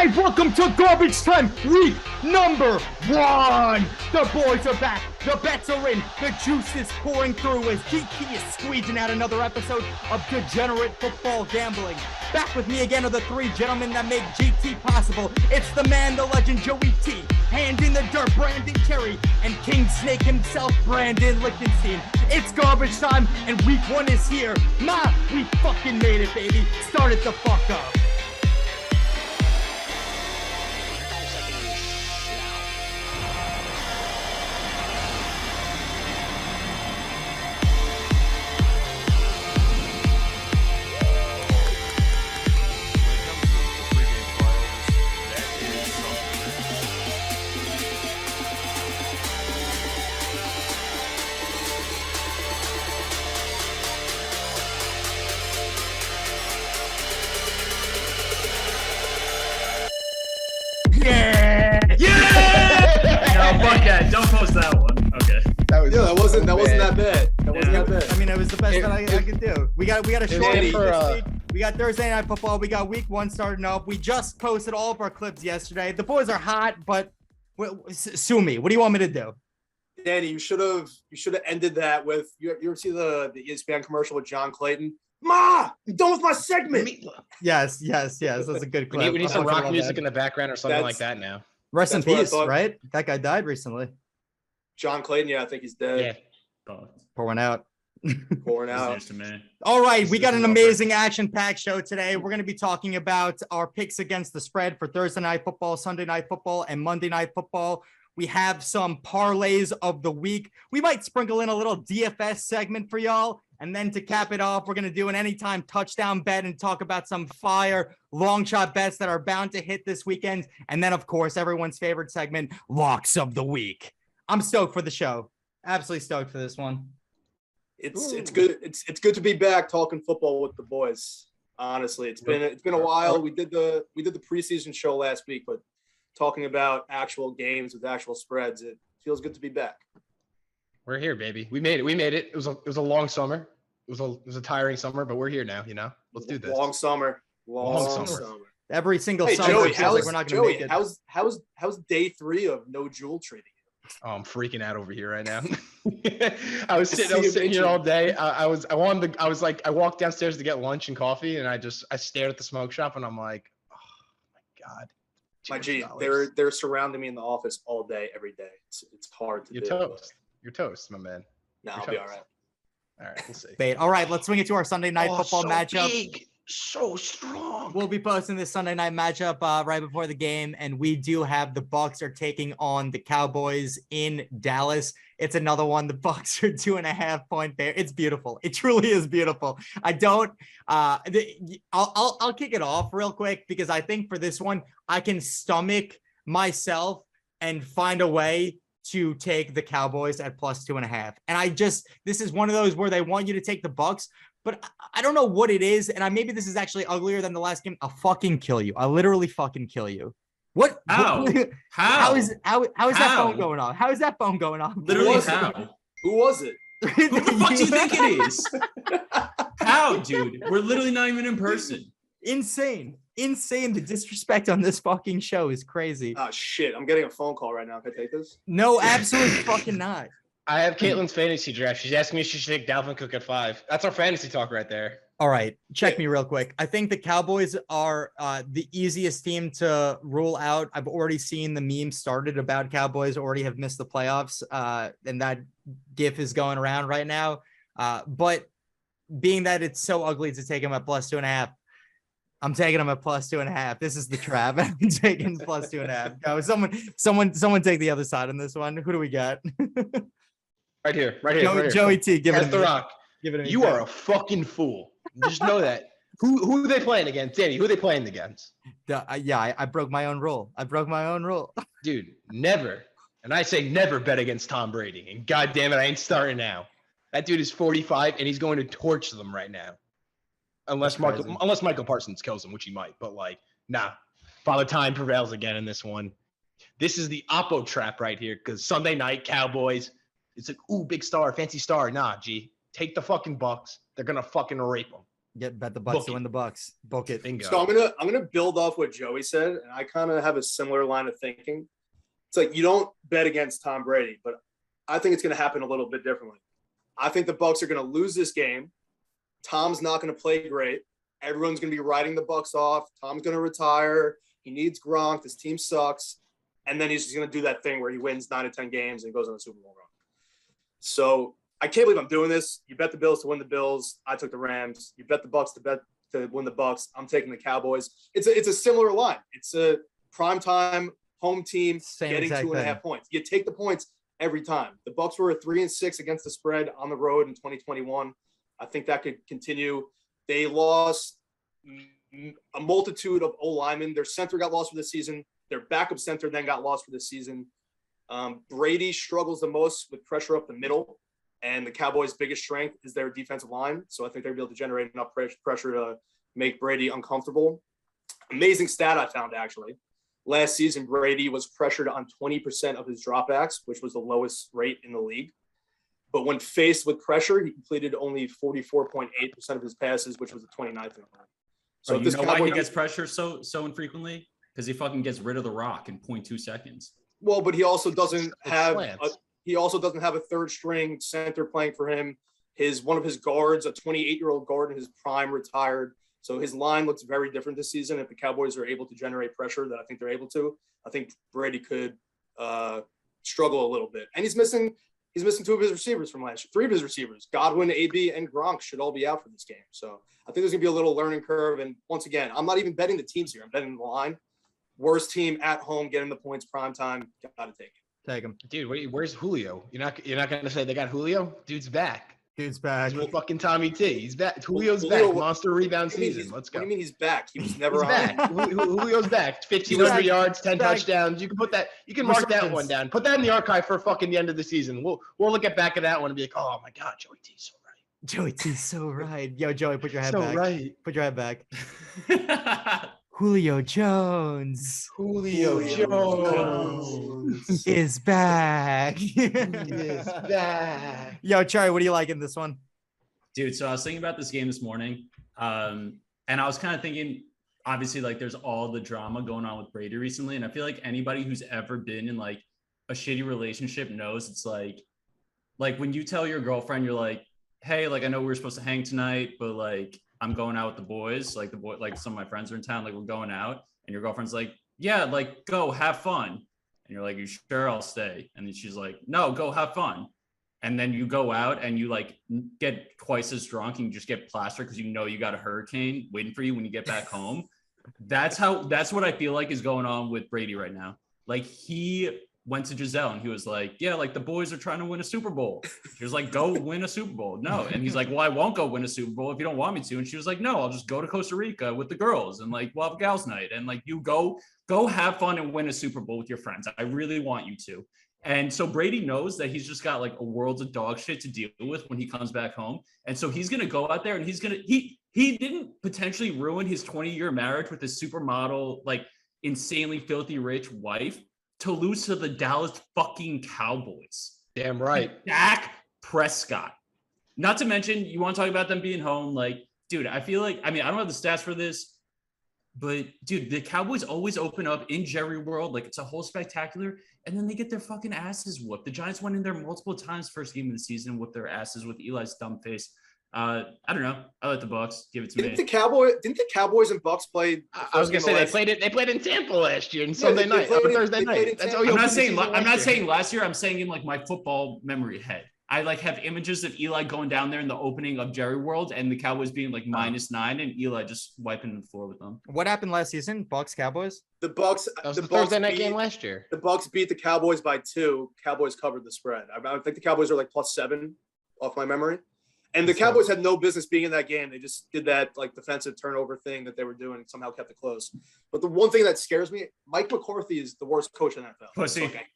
right, welcome to Garbage Time, week number 1. The boys are back, the bets are in, the juice is pouring through as GT is squeezing out another episode of Degenerate Football Gambling. Back with me again are the 3 gentlemen that make GT possible. It's the man, the legend, Joey T, Hand in the Dirt, Brandon Kerry, and King Snake himself, Brandon Lichtenstein. It's Garbage Time, and week 1 is here. We fucking made it, baby. Start it the fuck up. Don't post that one. Okay. That wasn't that bad. I mean, it was the best that I could do. We got a short week this week. We got Thursday Night Football. We got week 1 starting up. We just posted all of our clips yesterday. The boys are hot, but sue me. What do you want me to do? Danny, you should have ended that with you ever see the ESPN commercial with John Clayton? Ma, I'm done with my segment. Yes. That's a good clip. We need some rock music in the background or something like that now. Rest in peace, right? That guy died recently. John Clayton, yeah, I think he's dead. Yeah. Pour one out. Pouring out. Nice to me. All right, we got an amazing action-packed show today. We're going to be talking about our picks against the spread for Thursday Night Football, Sunday Night Football, and Monday Night Football. We have some parlays of the week. We might sprinkle in a little DFS segment for y'all. And then to cap it off, we're going to do an anytime touchdown bet and talk about some fire long shot bets that are bound to hit this weekend. And then, of course, everyone's favorite segment, Locks of the Week. I'm stoked for the show. Absolutely stoked for this one. It's good. It's good to be back talking football with the boys. Honestly, it's been a while. We did the preseason show last week, but talking about actual games with actual spreads, it feels good to be back. We're here, baby. We made it. It was a long summer. It was a tiring summer, but we're here now. Let's do this. Long summer. Every single hey, summer, Joey, it feels like we're not going to make it. How's day 3 of no Jewel trading? Oh, I'm freaking out over here right now. I was sitting here all day. I walked downstairs to get lunch and coffee, and I stared at the smoke shop, and I'm like, oh my God. My G, they're surrounding me in the office all day, every day. It's hard to do. You're toast, my man. No, I'll be all right. All right, we'll see. Bait. All right, let's swing it to our Sunday Night Football matchup. Big, so strong. We'll be posting this Sunday night matchup right before the game, and we do have the Bucs are taking on the Cowboys in Dallas. It's another one. The Bucs are 2.5 point there. It's beautiful. It truly is beautiful. I'll kick it off real quick because I think for this one I can stomach myself and find a way to take the Cowboys at plus 2.5. And this is one of those where they want you to take the Bucs, but I don't know what it is. And maybe this is actually uglier than the last game. I'll fucking kill you. I'll literally fucking kill you. What? How? How is that phone going off? How is that phone going off? Literally how? Who was it? Who the fuck do you think it is? How, dude? We're literally not even in person. Insane. The disrespect on this fucking show is crazy. Oh shit! I'm getting a phone call right now. Can I take this? No, absolutely fucking not. I have Caitlin's fantasy draft. She's asking me if she should take Dalvin Cook at 5. That's our fantasy talk right there. All right, check me real quick. I think the Cowboys are the easiest team to rule out. I've already seen the meme started about Cowboys already have missed the playoffs, and that GIF is going around right now. But being that it's so ugly to take them at plus 2.5, I'm taking them at plus 2.5. This is the trap. I'm taking plus 2.5. Go, someone take the other side on this one. Who do we got? Right here. Joey T. Give it the rock. Give it. You are a fucking fool. Just know that. Who are they playing against, Danny? Who are they playing against? I broke my own rule. Dude, never. And I say never bet against Tom Brady. And God damn it, I ain't starting now. That dude is 45 and he's going to torch them right now. Unless Michael Parsons kills him, which he might. But nah. Father Time prevails again in this one. This is the Oppo trap right here because Sunday night Cowboys. It's like, ooh, big star, fancy star. Nah, G. Take the fucking Bucs. They're going to fucking rape them. Bet the Bucks Book to it. win the Bucks. Book it. Bingo. So I'm gonna build off what Joey said, and I kind of have a similar line of thinking. It's like you don't bet against Tom Brady, but I think it's gonna happen a little bit differently. I think the Bucks are gonna lose this game. Tom's not gonna play great. Everyone's gonna be writing the Bucks off. Tom's gonna retire. He needs Gronk. This team sucks, and then he's just gonna do that thing where he wins 9 to 10 games and goes on a Super Bowl run. So I can't believe I'm doing this. You bet the Bills to win the Bills. I took the Rams. You bet the Bucks to win the Bucks. I'm taking the Cowboys. It's a similar line. It's a primetime home team Same getting exact 2.5 thing. points. You take the points every time. The Bucks were 3-6 against the spread on the road in 2021. I think that could continue. They lost a multitude of O linemen. Their center got lost for this season. Their backup center then got lost for this season. Brady struggles the most with pressure up the middle, and the Cowboys' biggest strength is their defensive line. So I think they'll be able to generate enough pressure to make Brady uncomfortable. Amazing stat I found, actually. Last season, Brady was pressured on 20% of his dropbacks, which was the lowest rate in the league. But when faced with pressure, he completed only 44.8% of his passes, which was the 29th in the league. So if you know why he Cowboy- gets pressure so infrequently? Because he fucking gets rid of the rock in 0.2 seconds. Well, but he also doesn't It's have slants. he also doesn't have a third string center playing for him. One of his guards, a 28-year-old guard in his prime, retired. So his line looks very different this season. If the Cowboys are able to generate pressure that I think they're able to, I think Brady could struggle a little bit. And he's missing 2 of his receivers from last year, 3 of his receivers. Godwin, AB, and Gronk should all be out for this game. So I think there's gonna be a little learning curve. And once again, I'm not even betting the teams here. I'm betting the line. Worst team at home, getting the points, prime time. Gotta take it. Take him. Dude, where's Julio? You're not gonna say they got Julio? Dude's back. Dude's back. He's with fucking Tommy T. He's back. Julio's Julio- back. Monster rebound What do you mean season. he's- Let's What go. do you mean he's back? He was never He's on. back. Julio's back. He's 1,500 back. yards, 10 Back. touchdowns. You can put that. You can mark that Resurgence. one down. Put that in the archive for fucking the end of the season. We'll look at back at that one and be like, oh my god, Joey T's so right. Joey T's so right. Yo, Joey, put your head So back. right. Put your head back. Julio Jones Julio Jones. is back. is back. Yo, Charlie, what do you like in this one? Dude, so I was thinking about this game this morning, and I was kind of thinking, obviously, like there's all the drama going on with Brady recently, and I feel like anybody who's ever been in like a shitty relationship knows it's like when you tell your girlfriend, you're like, hey, like I know we were supposed to hang tonight, but like I'm going out with the boys, like like some of my friends are in town, like we're going out, and your girlfriend's like, yeah, like go have fun, and you're like, you sure? I'll stay, and then she's like, no, go have fun. And then you go out and you like get twice as drunk and you just get plastered because you know you got a hurricane waiting for you when you get back home. That's what I feel like is going on with Brady right now. Like he went to Giselle and he was like, yeah, like the boys are trying to win a Super Bowl. She was like, go win a Super Bowl. No. And he's like, well, I won't go win a Super Bowl if you don't want me to. And she was like, no, I'll just go to Costa Rica with the girls and like we'll have gals night. And like you go have fun and win a Super Bowl with your friends. I really want you to. And so Brady knows that he's just got like a world of dog shit to deal with when he comes back home. And so he's going to go out there and he didn't potentially ruin his 20-year marriage with his supermodel, like insanely filthy rich wife to lose to the Dallas fucking Cowboys. Damn right. Dak Prescott. Not to mention, you want to talk about them being home. Like, dude, I feel like, I mean, I don't have the stats for this, but dude, the Cowboys always open up in Jerry World. Like it's a whole spectacular. And then they get their fucking asses whooped. The Giants went in there multiple times first game of the season, whooped their asses with Eli's dumb face. I don't know. I like the Bucks. Give it to Didn't me. the Cowboys and Bucks play? the I was first gonna game say of they played in Tampa last year and Yeah, Sunday they night, played or in- Thursday they played in night. That's Tampa. OEOP I'm not season saying last year. last year. I'm saying in like my football memory head. I like have images of Eli going down there in the opening of Jerry World and the Cowboys being like -9 and Eli just wiping the floor with them. What happened last season? Bucks, Cowboys? The Bucks. That was the the Bucks Thursday night beat- game last year. The Bucks beat the Cowboys by 2. Cowboys covered the spread. I think the Cowboys are like +7 off my memory. And the Cowboys had no business being in that game. They just did that like defensive turnover thing that they were doing and somehow kept it close. But the one thing that scares me, Mike McCarthy is the worst coach in the NFL. Pussy. Okay.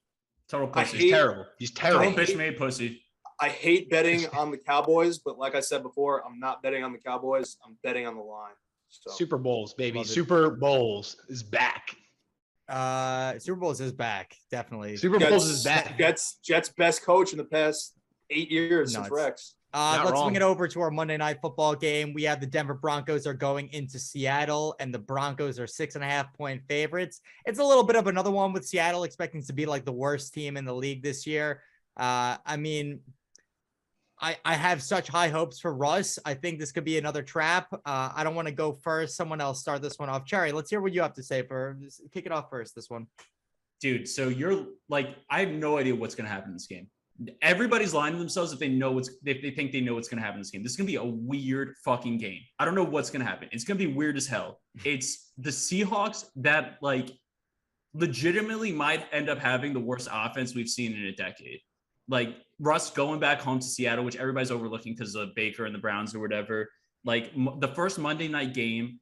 Total I pussy. hate- He's terrible. He's Total terrible. bitch made pussy. I hate betting on the Cowboys, but like I said before, I'm not betting on the Cowboys. I'm betting on the line. So Super Bowls, baby. Love it. Super Bowls is back. Super Bowls is back, definitely. Super Bowls is back. Jets best coach in the past 8 years since Nuts. Rex. Let's swing it over to our Monday Night Football game. We have the Denver Broncos are going into Seattle, and the Broncos are 6.5-point favorites. It's a little bit of another one with Seattle expecting to be like the worst team in the league this year. I mean, I have such high hopes for Russ. I think this could be another trap. I don't want to go first. Someone else start this one off. Cherry, let's hear what you have to say for kick it off first. This one, dude. So you're like, I have no idea what's going to happen in this game. Everybody's lying to themselves if they think they know what's going to happen in this game. This is going to be a weird fucking game. I don't know what's going to happen. It's going to be weird as hell. It's the Seahawks that like legitimately might end up having the worst offense we've seen in a decade. Like Russ going back home to Seattle, which everybody's overlooking because of Baker and the Browns or whatever. Like the first Monday night game,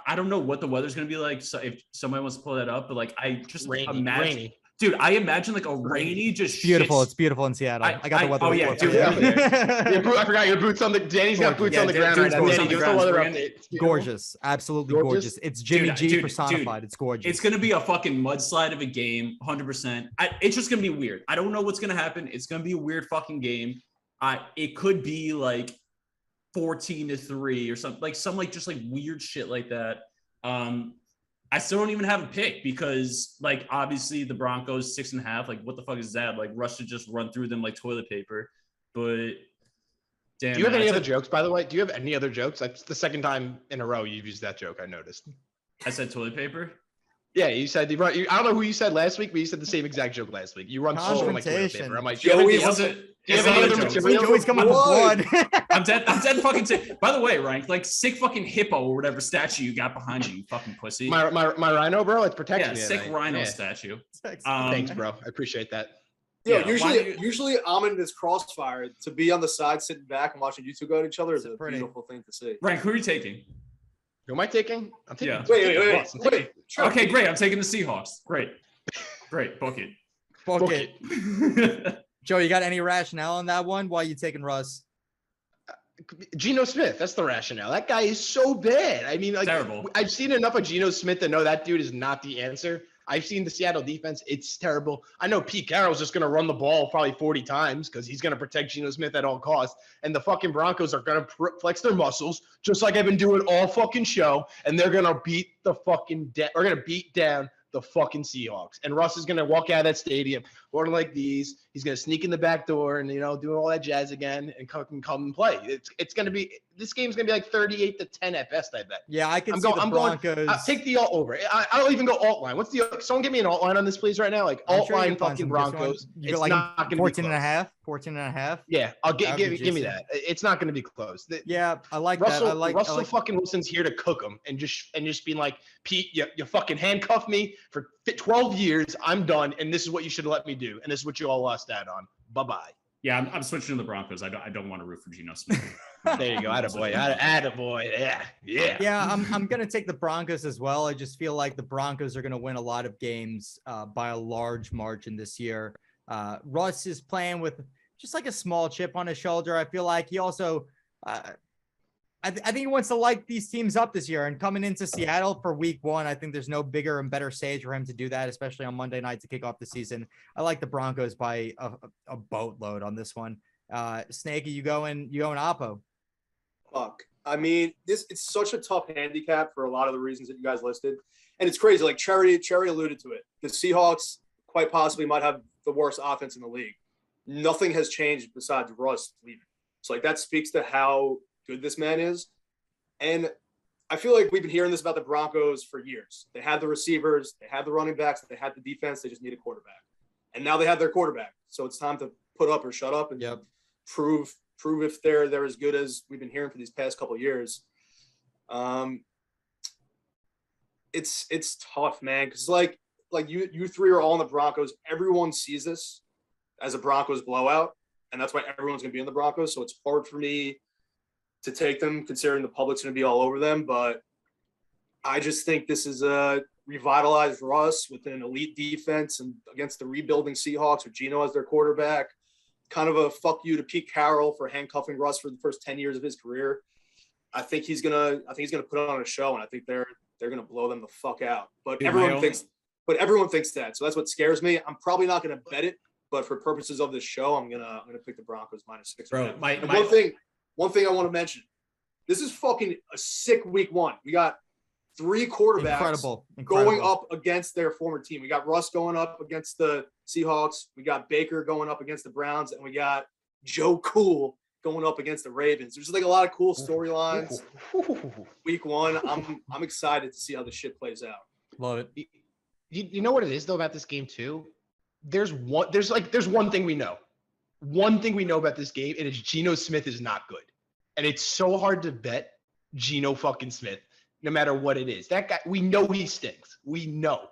I don't know what the weather's going to be like. So if somebody wants to pull that up, but like I just imagine. Dude, I imagine like a rainy, just beautiful. It's beautiful in Seattle. I got the weather. Oh yeah, dude. I forgot your boots on the. Danny's got boots on the ground right now. Danny, give us the weather update. Gorgeous, absolutely gorgeous. It's Jimmy G personified. It's gorgeous. It's gonna be a fucking mudslide of a game, 100%. It's just gonna be weird. I don't know what's gonna happen. It's gonna be a weird fucking game. It could be like 14-3 or something, like some like just like weird shit like that. I still don't even have a pick because, like, obviously the Broncos 6.5. Like, what the fuck is that? Like, Russ should just run through them like toilet paper. But damn. Do you have any other jokes, by the way? Do you have any other jokes? That's the second time in a row you've used that joke. I noticed. I said toilet paper. Yeah, you said I don't know who you said last week, but you said the same exact joke last week. You run so like toilet paper. I'm like, Joey, Joey's coming with blood. I'm dead fucking sick. By the way, Ryan, like sick fucking hippo or whatever statue you got behind you, you fucking pussy. My rhino, bro, it's protecting me. Yeah, sick rhino statue. Thanks, bro. I appreciate that. Yeah, usually I'm in this crossfire. To be on the side, sitting back and watching you two go at each other is a beautiful thing to see. Ryan, who are you taking? Who am I taking? I'm taking. Yeah. Wait. Sure. Okay, great. I'm taking the Seahawks. Great. Book it. Joe, you got any rationale on that one? Why are you taking Russ? Geno Smith. That's the rationale. That guy is so bad. I mean, like, terrible. I've seen enough of Geno Smith to know that dude is not the answer. I've seen the Seattle defense. It's terrible. I know Pete Carroll's just going to run the ball probably 40 times because he's going to protect Geno Smith at all costs. And the fucking Broncos are going to flex their muscles just like I've been doing all fucking show. And they're going to beat the fucking we're going to beat down the fucking Seahawks. And Russ is going to walk out of that stadium holding like these. He's going to sneak in the back door and, doing all that jazz again and come and play. It's going to be – this game's going to be like 38-10 at best, I bet. Yeah, I can see the Broncos. Take the alt over. I'll even go alt line. Someone give me an alt line on this, please, right now? Like alt line fucking Broncos. You got like 14.5? Yeah, give me that. It's not going to be close. Yeah, I like Russell, that. Russell fucking Wilson's here to cook them and just being like, Pete, you fucking handcuffed me for 12 years. I'm done, and this is what you should let me do, and this is what you all lost out on. Bye-bye. Yeah, I'm switching to the Broncos. I don't want to root for Geno Smith. There you go. Attaboy. Yeah, I'm going to take the Broncos as well. I just feel like the Broncos are going to win a lot of games by a large margin this year. Russ is playing with just like a small chip on his shoulder. I feel like he also I think he wants to light these teams up this year, and coming into Seattle for week 1, I think there's no bigger and better stage for him to do that, especially on Monday night to kick off the season. I like the Broncos by a boatload on this one. Snakey, you going Oppo? Fuck. I mean, it's such a tough handicap for a lot of the reasons that you guys listed. And it's crazy. Like Cherry alluded to it. The Seahawks quite possibly might have the worst offense in the league. Nothing has changed besides Russ leaving. So like that speaks to how good this man is. And I feel like we've been hearing this about the Broncos for years. They had the receivers, they had the running backs, they had the defense, they just need a quarterback. And now they have their quarterback. So it's time to put up or shut up and prove if they're as good as we've been hearing for these past couple of years. It's tough, man, because like you three are all in the Broncos. Everyone sees this as a Broncos blowout, and that's why everyone's going to be in the Broncos. So it's hard for me to take them, considering the public's going to be all over them. But I just think this is a revitalized Russ with an elite defense and against the rebuilding Seahawks with Geno as their quarterback. Kind of a fuck you to Pete Carroll for handcuffing Russ for the first 10 years of his career. I think he's gonna put on a show, and I think they're gonna blow them the fuck out. But everyone thinks that. So that's what scares me. I'm probably not gonna bet it but for purposes of this show, I'm gonna pick the Broncos -6. Bro, one thing I want to mention. This is fucking a sick week 1. We got 3 quarterbacks Incredible. going up against their former team. We got Russ going up against the Seahawks. We got Baker going up against the Browns, and we got Joe Cool going up against the Ravens. There's like a lot of cool storylines. Week 1, I'm excited to see how this shit plays out. Love it. You know what it is though about this game too? There's one thing we know. One thing we know about this game, and it's Geno Smith is not good. And it's so hard to bet Geno fucking Smith, no matter what it is. That guy, we know he stinks. We know.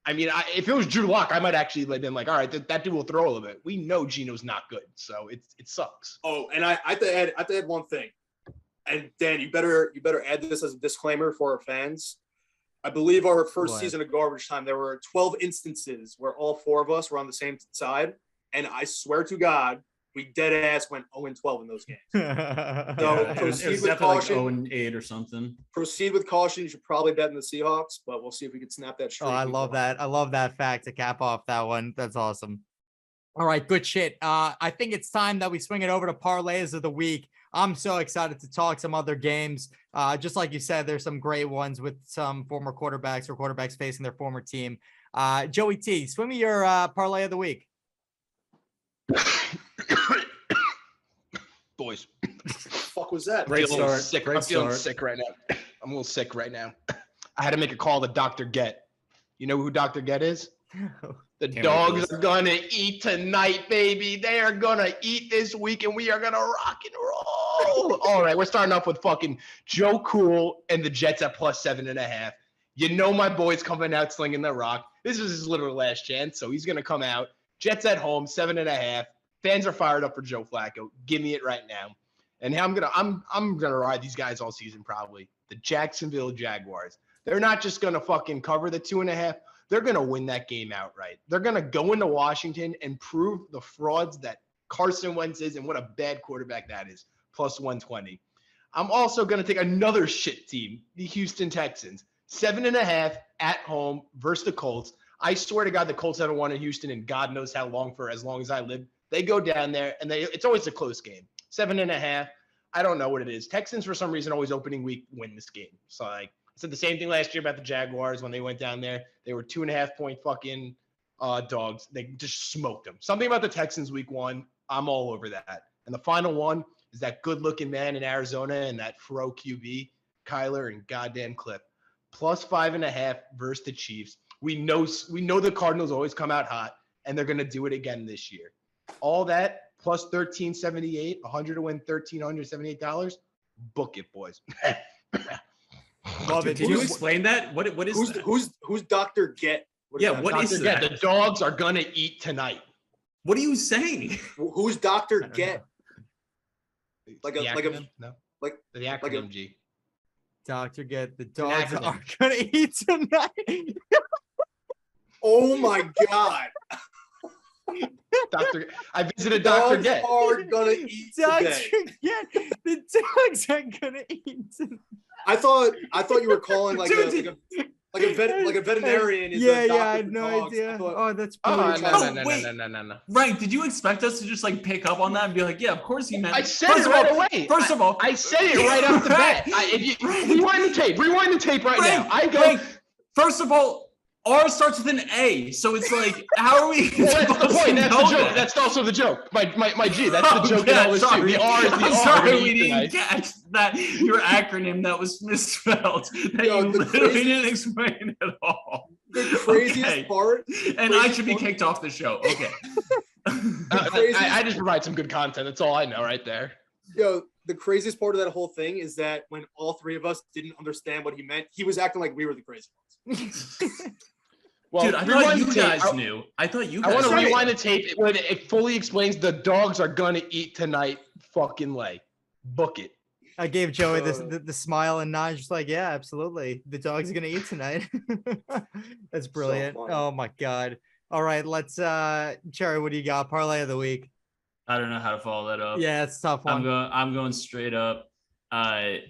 I mean, if it was Drew Lock, I might actually have been like, all right, that dude will throw a little bit. We know Geno's not good, so it sucks. Oh, and I have to add one thing. And Dan, you better add this as a disclaimer for our fans. I believe our first season of Garbage Time, there were 12 instances where all 4 of us were on the same side. And I swear to God, we dead ass went 0-12 in those games. So proceed with caution. Like 0-8 or something. Proceed with caution. You should probably bet in the Seahawks, but we'll see if we can snap that streak. Oh, I love that. I love that fact to cap off that one. That's awesome. All right, good shit. I think it's time that we swing it over to parlays of the week. I'm so excited to talk some other games. Just like you said, there's some great ones with some former quarterbacks or quarterbacks facing their former team. Joey T, swing me your parlay of the week. Boys, fuck was that? Great start. I'm feeling sick right now. I'm a little sick right now. I had to make a call to Dr. Get. You know who Dr. Get is? The dogs are gonna eat tonight, baby. They are gonna eat this week, and we are gonna rock and roll. All right, we're starting off with fucking Joe Cool and the Jets at +7.5. You know my boy's coming out slinging the rock. This is his literal last chance, so he's gonna come out. Jets at home, 7.5. Fans are fired up for Joe Flacco. Give me it right now. And I'm gonna ride these guys all season probably. The Jacksonville Jaguars. They're not just gonna fucking cover the 2.5. They're gonna win that game outright. They're gonna go into Washington and prove the frauds that Carson Wentz is and what a bad quarterback that is. +120. I'm also gonna take another shit team, the Houston Texans. 7.5 at home versus the Colts. I swear to God, the Colts haven't won in Houston and God knows how long for as long as I live. They go down there and it's always a close game. 7.5. I don't know what it is. Texans, for some reason, always opening week win this game. So I said the same thing last year about the Jaguars when they went down there. They were 2.5-point fucking dogs. They just smoked them. Something about the Texans week 1. I'm all over that. And the final one is that good-looking man in Arizona and that fro QB, Kyler and goddamn Clip. +5.5 versus the Chiefs. We know the Cardinals always come out hot, and they're going to do it again this year. All that +1378, 100 to win $1,378. Book it, boys. Love it. Can you explain that? What is that? Who's Dr. Get? What is that? The dogs are gonna eat tonight. What are you saying? Who's Dr. Get? Like the acronym G. Dr. Get, the dogs are gonna eat tonight. Oh my God. I visited Dr. Get. Are gonna eat today. Get, the dogs are gonna eat tonight. I thought you were calling like a veterinarian. Yeah, I had no idea. Oh, that's no. Right? Did you expect us to just like pick up on that and be like, yeah, of course he meant? I said it right away. First of all, I said it right off the bat. Rewind the tape right now. I go. First of all, R starts with an A, so it's like, how are we? Well, that's the point. That's the joke. That's also the joke. My G. That's the joke. Yeah, always do. The R is the I'm R. Sorry, we didn't catch that your acronym that was misspelled. That you literally didn't explain at all. The craziest part, and I should be kicked off the show. Okay. I just provide some good content. That's all I know, right there. Yo, the craziest part of that whole thing is that when all 3 of us didn't understand what he meant, he was acting like we were the crazy ones. Well, dude, I thought you guys knew. I want to rewind the tape when it fully explains the dogs are gonna eat tonight. Fucking lay. Book it. I gave Joey the smile and nod, just like, yeah, absolutely. The dogs are gonna eat tonight. That's brilliant. So oh my God. All right, let's Cherry, what do you got? Parlay of the week. I don't know how to follow that up. Yeah, it's a tough one. I'm going straight up,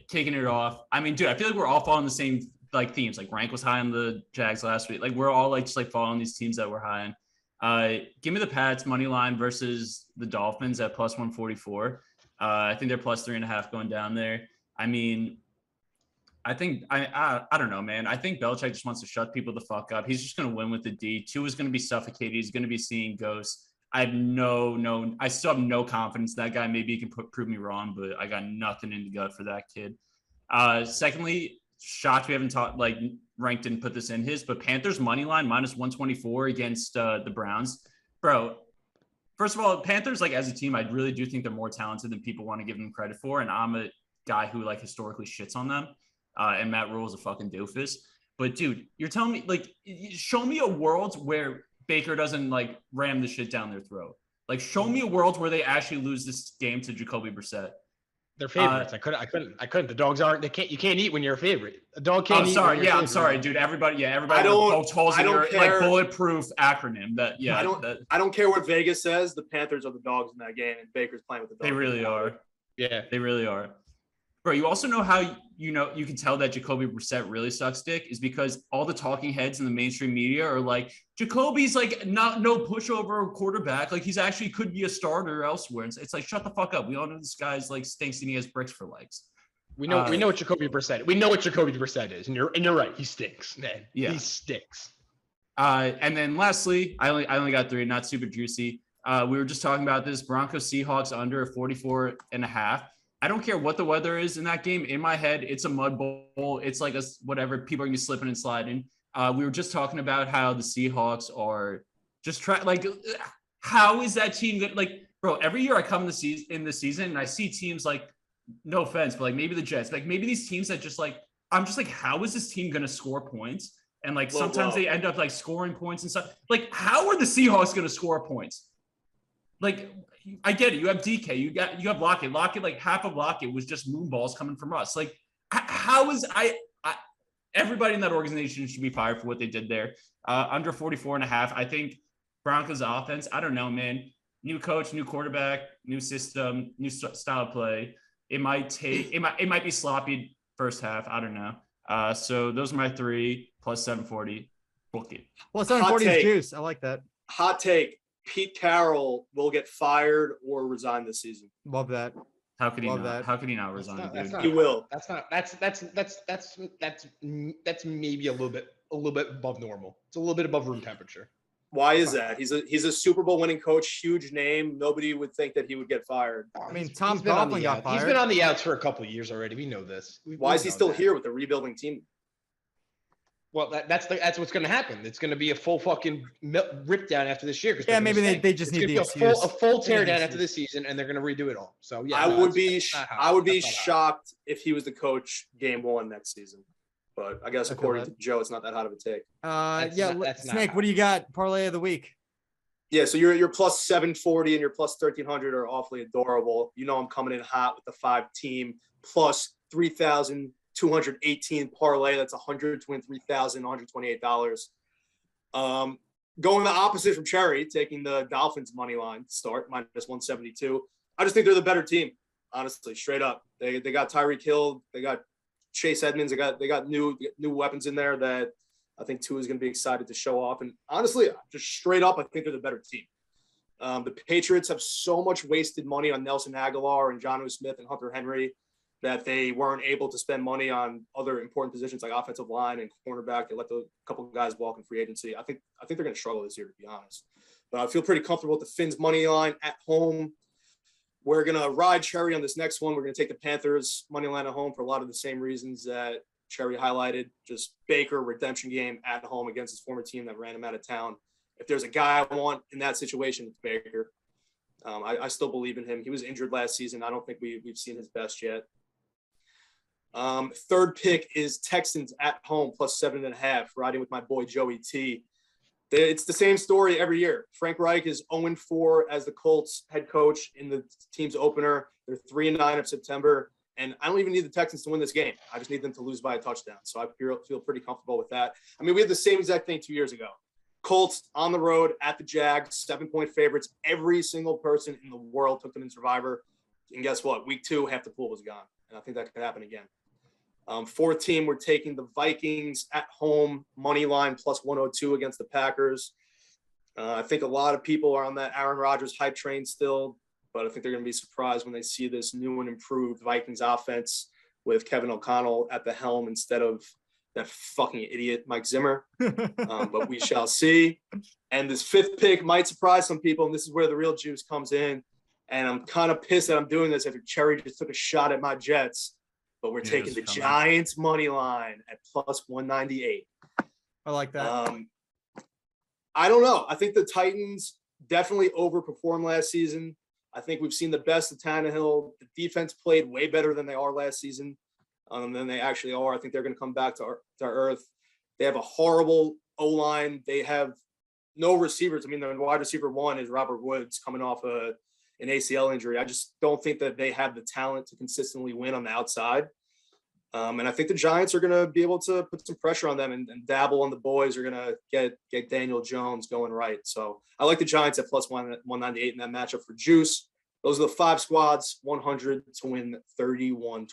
kicking it off. I mean, dude, I feel like we're all following the same like themes. Like Rank was high on the Jags last week. Like we're all like just like following these teams that we're high on. Give me the Pats money line versus the Dolphins at plus 144. I think they're plus 3.5 going down there. I mean, I think I don't know, man. I think Belichick just wants to shut people the fuck up. He's just going to win with the D. Tua is going to be suffocated. He's going to be seeing ghosts. I still have no confidence in that guy. Maybe he can prove me wrong, but I got nothing in the gut for that kid. Secondly, shocked we haven't ranked and put this in his, but Panthers money line minus 124 against the Browns. Bro, first of all, Panthers, like as a team, I really do think they're more talented than people want to give them credit for. And I'm a guy who like historically shits on them. And Matt Rule is a fucking doofus. But dude, you're telling me like, show me a world where Baker doesn't like ram the shit down their throat. Like, show me a world where they actually lose this game to Jacoby Brissett. They're favorites. I couldn't. The dogs aren't. You can't eat when you're a favorite. A dog can't eat. Sorry. Yeah, I'm sorry, dude. Everybody pokes holes in your like bulletproof acronym. I don't care what Vegas says. The Panthers are the dogs in that game, and Baker's playing with the dogs. They really are. Yeah, they really are. Bro, you also know how you can tell that Jacoby Brissett really sucks dick is because all the talking heads in the mainstream media are like, Jacoby's like no pushover quarterback. Like he's actually could be a starter elsewhere. It's like, shut the fuck up. We all know this guy's like stinks and he has bricks for legs. We know what Jacoby Brissett. We know what Jacoby Brissett is, and you're right. He stinks, man. Yeah, he stinks. And then lastly, I only got 3, not super juicy. We were just talking about this Broncos Seahawks under 44.5. I don't care what the weather is in that game. In my head, it's a mud bowl. It's like whatever. People are gonna be slipping and sliding. We were just talking about how the Seahawks are just how is that team that like, bro? Every year I come in the season and I see teams like, no offense, but like maybe the Jets, like maybe these teams that just like, I'm just like, how is this team gonna score points? And like sometimes they end up like scoring points and stuff. Like, how are the Seahawks gonna score points? Like, I get it. You have DK. You have Lockett. Lockett, like half of Lockett was just moon balls coming from us. Like, how is everybody in that organization should be fired for what they did there. Under 44.5. I think Broncos offense. I don't know, man. New coach, new quarterback, new system, new style of play. It might be sloppy first half. I don't know. So those are my 3 plus 740. Book it. Well, 740 is juice. I like that. Hot take. Pete Carroll will get fired or resign this season. Love that. How could he not? How could he not resign? He will. That's maybe a little bit above normal. It's a little bit above room temperature. Why is that? He's a Super Bowl winning coach, huge name. Nobody would think that he would get fired. I mean, Tom Coughlin got fired. He's been on the outs for a couple of years already. We know this. Why is he still here with the rebuilding team? Well, that's what's going to happen. It's going to be a full fucking rip down after this year. Yeah, maybe they just need the excuse. A full tear down after this season, and they're going to redo it all. So yeah, I would be shocked if he was the coach game 1 next season. But I guess according to Joe, it's not that hot of a take. Snake, what do you got? Parlay of the week. Yeah, so your plus 740 and your plus 1300 are awfully adorable. You know I'm coming in hot with the 5-team plus 3,218 parlay. That's $123,128. Going the opposite from Cherry, taking the Dolphins money line start minus 172. I just think they're the better team, honestly, straight up. They got Tyreek Hill, they got Chase Edmonds, they got new weapons in there that I think Tua is going to be excited to show off. And honestly, just straight up, I think they're the better team. The Patriots have so much wasted money on Nelson Aguilar and Jonnu Smith and Hunter Henry that they weren't able to spend money on other important positions like offensive line and cornerback. They let a couple of guys walk in free agency. I think they're going to struggle this year, to be honest. But I feel pretty comfortable with the Finns money line at home. We're going to ride Cherry on this next one. We're going to take the Panthers money line at home for a lot of the same reasons that Cherry highlighted. Just Baker redemption game at home against his former team that ran him out of town. If there's a guy I want in that situation, it's Baker. I still believe in him. He was injured last season. I don't think we've seen his best yet. Third pick is Texans at home plus 7.5, riding with my boy Joey T. It's the same story every year. Frank Reich is 0-4 as the Colts head coach in the team's opener. They're 3-9 of September, and I don't even need the Texans to win this game. I just need them to lose by a touchdown. So I feel pretty comfortable with that. I mean, we had the same exact thing 2 years ago. Colts on the road at the Jags, 7-point favorites. Every single person in the world took them in Survivor. And guess what? Week 2, half the pool was gone. And I think that could happen again. Fourth team, we're taking the Vikings at home, money line plus 102 against the Packers. I think a lot of people are on that Aaron Rodgers hype train still, but I think they're going to be surprised when they see this new and improved Vikings offense with Kevin O'Connell at the helm instead of that fucking idiot Mike Zimmer. But we shall see. And this 5th pick might surprise some people, and this is where the real juice comes in. And I'm kind of pissed that I'm doing this after Cherry just took a shot at my Jets, but we're taking the Giants money line at plus 198. I like that. I don't know. I think the Titans definitely overperformed last season. I think we've seen the best of Tannehill. The defense played way better than they are last season, than they actually are. I think they're going to come back to earth. They have a horrible O-line. They have no receivers. I mean, the wide receiver 1 is Robert Woods coming off an ACL injury. I just don't think that they have the talent to consistently win on the outside. And I think the Giants are going to be able to put some pressure on them and dabble on the boys are going to get Daniel Jones going right. So I like the Giants at plus 198 in that matchup for juice. Those are the 5 squads, 100 to win 31-28.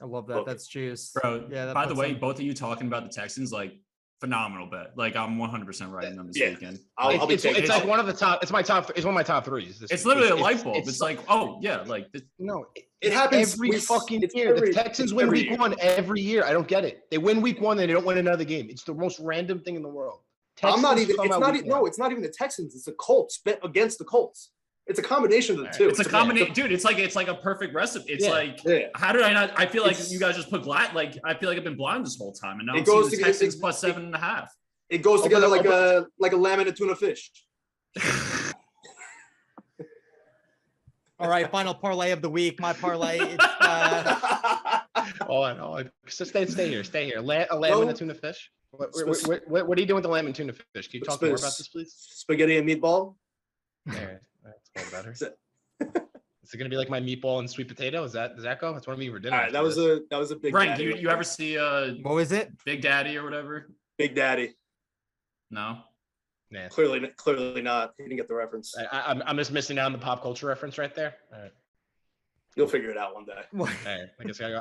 I love that. Okay. That's juice. Bro, Yeah. by the way, both of you talking about the Texans, like, phenomenal bet. Like, I'm 100% riding them this weekend. I'll be taking it's like one of the top. It's one of my top 3s. It's literally a light bulb. It's like, oh yeah, like this. No, it happens every fucking year. The Texans win week 1 every year. I don't get it. They win week 1, then they don't win another game. It's the most random thing in the world. It's not even the Texans. It's the Colts bet against the Colts. It's a combination of the two. It's a combination, dude. It's like a perfect recipe. It's how did I not? I feel like you guys just put like I feel like I've been blind this whole time, and now it goes to Texans plus 7.5. It goes together like a lamb and a tuna fish. All right, final parlay of the week. My parlay. It's, Hold on. So stay here. A lamb and a tuna fish. What are you doing with the lamb and tuna fish? Can you talk more about this, please? Spaghetti and meatball. There, that's all better. Is it gonna be like my meatball and sweet potato? Does that go? That's what I'm eating for dinner. All right, that was a big. Frank, you ever see what was it? Big Daddy or whatever? Big Daddy. No. Nah. Clearly not. He didn't get the reference. I'm just missing out on the pop culture reference right there. All right. You'll figure it out one day. All right.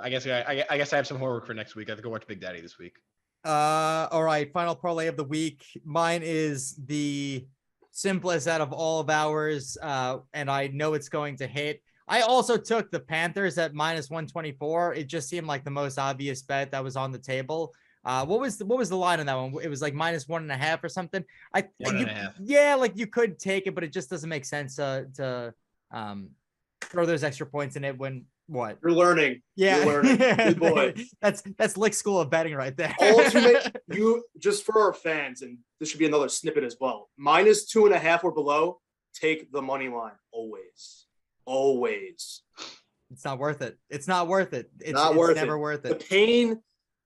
I guess I have some homework for next week. I have to go watch Big Daddy this week. All right, final parlay of the week. Mine is the simplest out of all of ours, and I know it's going to hit. I also took the Panthers at minus 124. It just seemed like the most obvious bet that was on the table. What was the line on that one? It was like minus 1.5 or something. 1.5. Yeah, like you could take it, but it just doesn't make sense to throw those extra points in it when what? You're learning. Yeah, You're learning. Good boy. That's Lick School of Betting right there. You just for our fans, and this should be another snippet as well. Minus 2.5 or below, take the money line always. It's not worth it. It's not worth it. It's never worth it.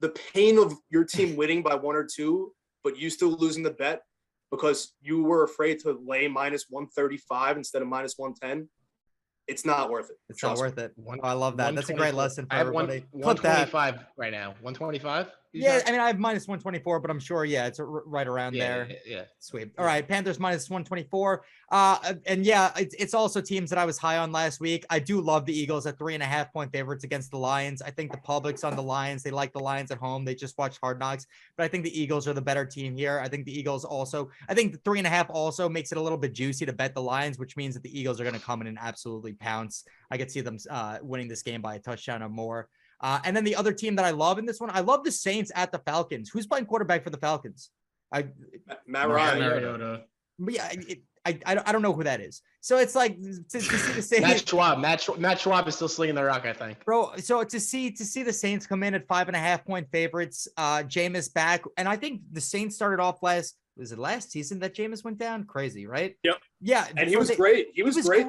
The pain of your team winning by 1 or 2, but you still losing the bet because you were afraid to lay minus 135 instead of minus 110. It's not worth it. It's not worth it. I love that. That's a great lesson for everybody. 125 right now. 125? Yeah, I mean, I have minus 124, but I'm sure, it's right around there. Yeah. Sweet. All right, Panthers minus 124. And yeah, it's also teams that I was high on last week. I do love the Eagles at 3.5 point favorites against the Lions. I think the public's on the Lions. They like the Lions at home. They just watched Hard Knocks, but I think the Eagles are the better team here. I think the Eagles also, I think the 3.5 also makes it a little bit juicy to bet the Lions, which means that the Eagles are going to come in and absolutely pounce. I could see them winning this game by a touchdown or more. And then the other team that I love in this one, I love the Saints at the Falcons. Who's playing quarterback for the Falcons? Matt Ryan. Mariota. Yeah, I don't know who that is. So it's like to see the Saints. Matt Schwab is still slinging the rock, I think. Bro, so to see the Saints come in at 5.5 point favorites, Jameis back, and I think the Saints started off last season that Jameis went down? Crazy, right? Yep. Yeah, and he was great. He was great,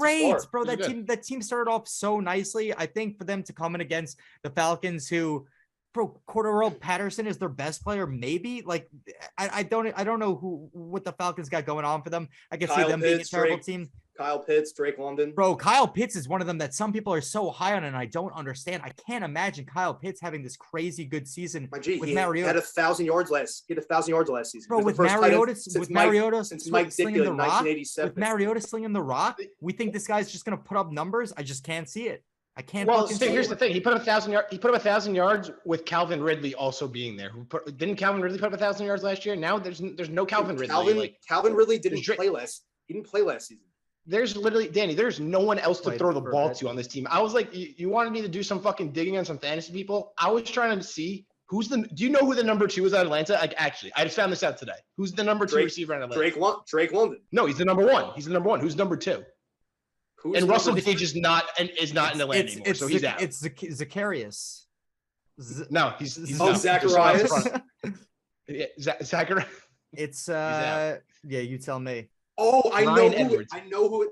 bro. That team started off so nicely. I think for them to come in against the Falcons, who, bro, Cordero Patterson is their best player, maybe. Like, I don't know what the Falcons got going on for them. I can see them being a terrible team. Kyle Pitts, Drake London. Bro, Kyle Pitts is one of them that some people are so high on, and I don't understand. I can't imagine Kyle Pitts having this crazy good season with Mariota. He had 1,000 yards last season. Bro, with Mariota since Mike slinging the rock, 1987. with Mariota slinging the rock, we think this guy's just gonna put up numbers. I just can't see it. I can't. Well, fucking Stig, see here's it. the thing. He put up 1,000 yards. He put up 1,000 yards with Calvin Ridley also being there. Didn't Calvin Ridley put up 1,000 yards last year? Now there's no Calvin Ridley. Calvin Ridley didn't Dre- play last. He didn't play last season. There's literally Danny. There's no one else to Played throw the for a ball bit. to on this team. I was like, you wanted me to do some fucking digging on some fantasy people. I was trying to see who's the. Do you know who the number 2 is at Atlanta? Like, actually, I just found this out today. Who's the number 2 receiver at Atlanta? Drake London. No, he's the number 1. He's the number 1. Who's number 2? Who's And Russell number Gage is not in Atlanta anymore, so he's out. It's Zacharias. No, he's Oh, out. Zacharias? Yeah, Zacharias. It's out. yeah, you tell me. Oh, I know Bryan who. Edwards. I know who.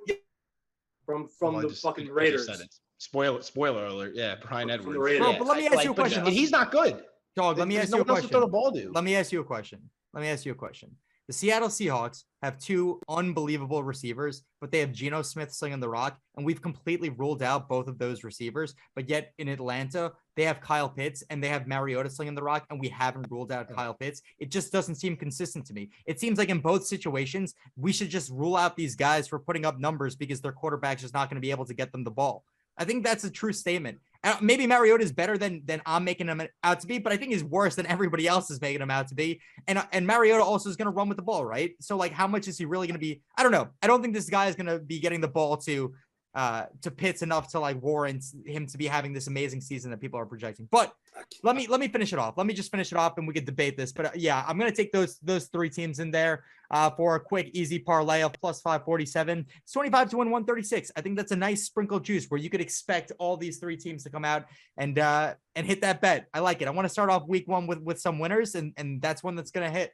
From Oh, I the just- fucking I just Raiders. said it. Spoiler alert. Yeah, Brian From the Edwards. Raiders. Bro, Yeah, but let me ask you a question. And he's not good. Dog, let me There's ask no you a one else to throw the question. ball to. Let me ask you a question. The Seattle Seahawks have 2 unbelievable receivers, but they have Geno Smith slinging the rock, and we've completely ruled out both of those receivers. But yet in Atlanta, they have Kyle Pitts and they have Mariota slinging the rock, and we haven't ruled out Kyle Pitts. It just doesn't seem consistent to me. It seems like in both situations, we should just rule out these guys for putting up numbers because their quarterback's just not going to be able to get them the ball. I think that's a true statement. Maybe Mariota is better than I'm making him out to be, but I think he's worse than everybody else is making him out to be. And Mariota also is going to run with the ball, right? So like, how much is he really going to be? I don't know. I don't think this guy is going to be getting the ball to Pitts enough to like warrant him to be having this amazing season that people are projecting. But let me finish it off. Let me just finish it off and we could debate this. But yeah, I'm going to take those 3 teams in there for a quick, easy parlay of plus 547. It's 25 to win 136. I think that's a nice sprinkle juice where you could expect all these 3 teams to come out and hit that bet. I like it. I want to start off week 1 with some winners, and that's one that's going to hit.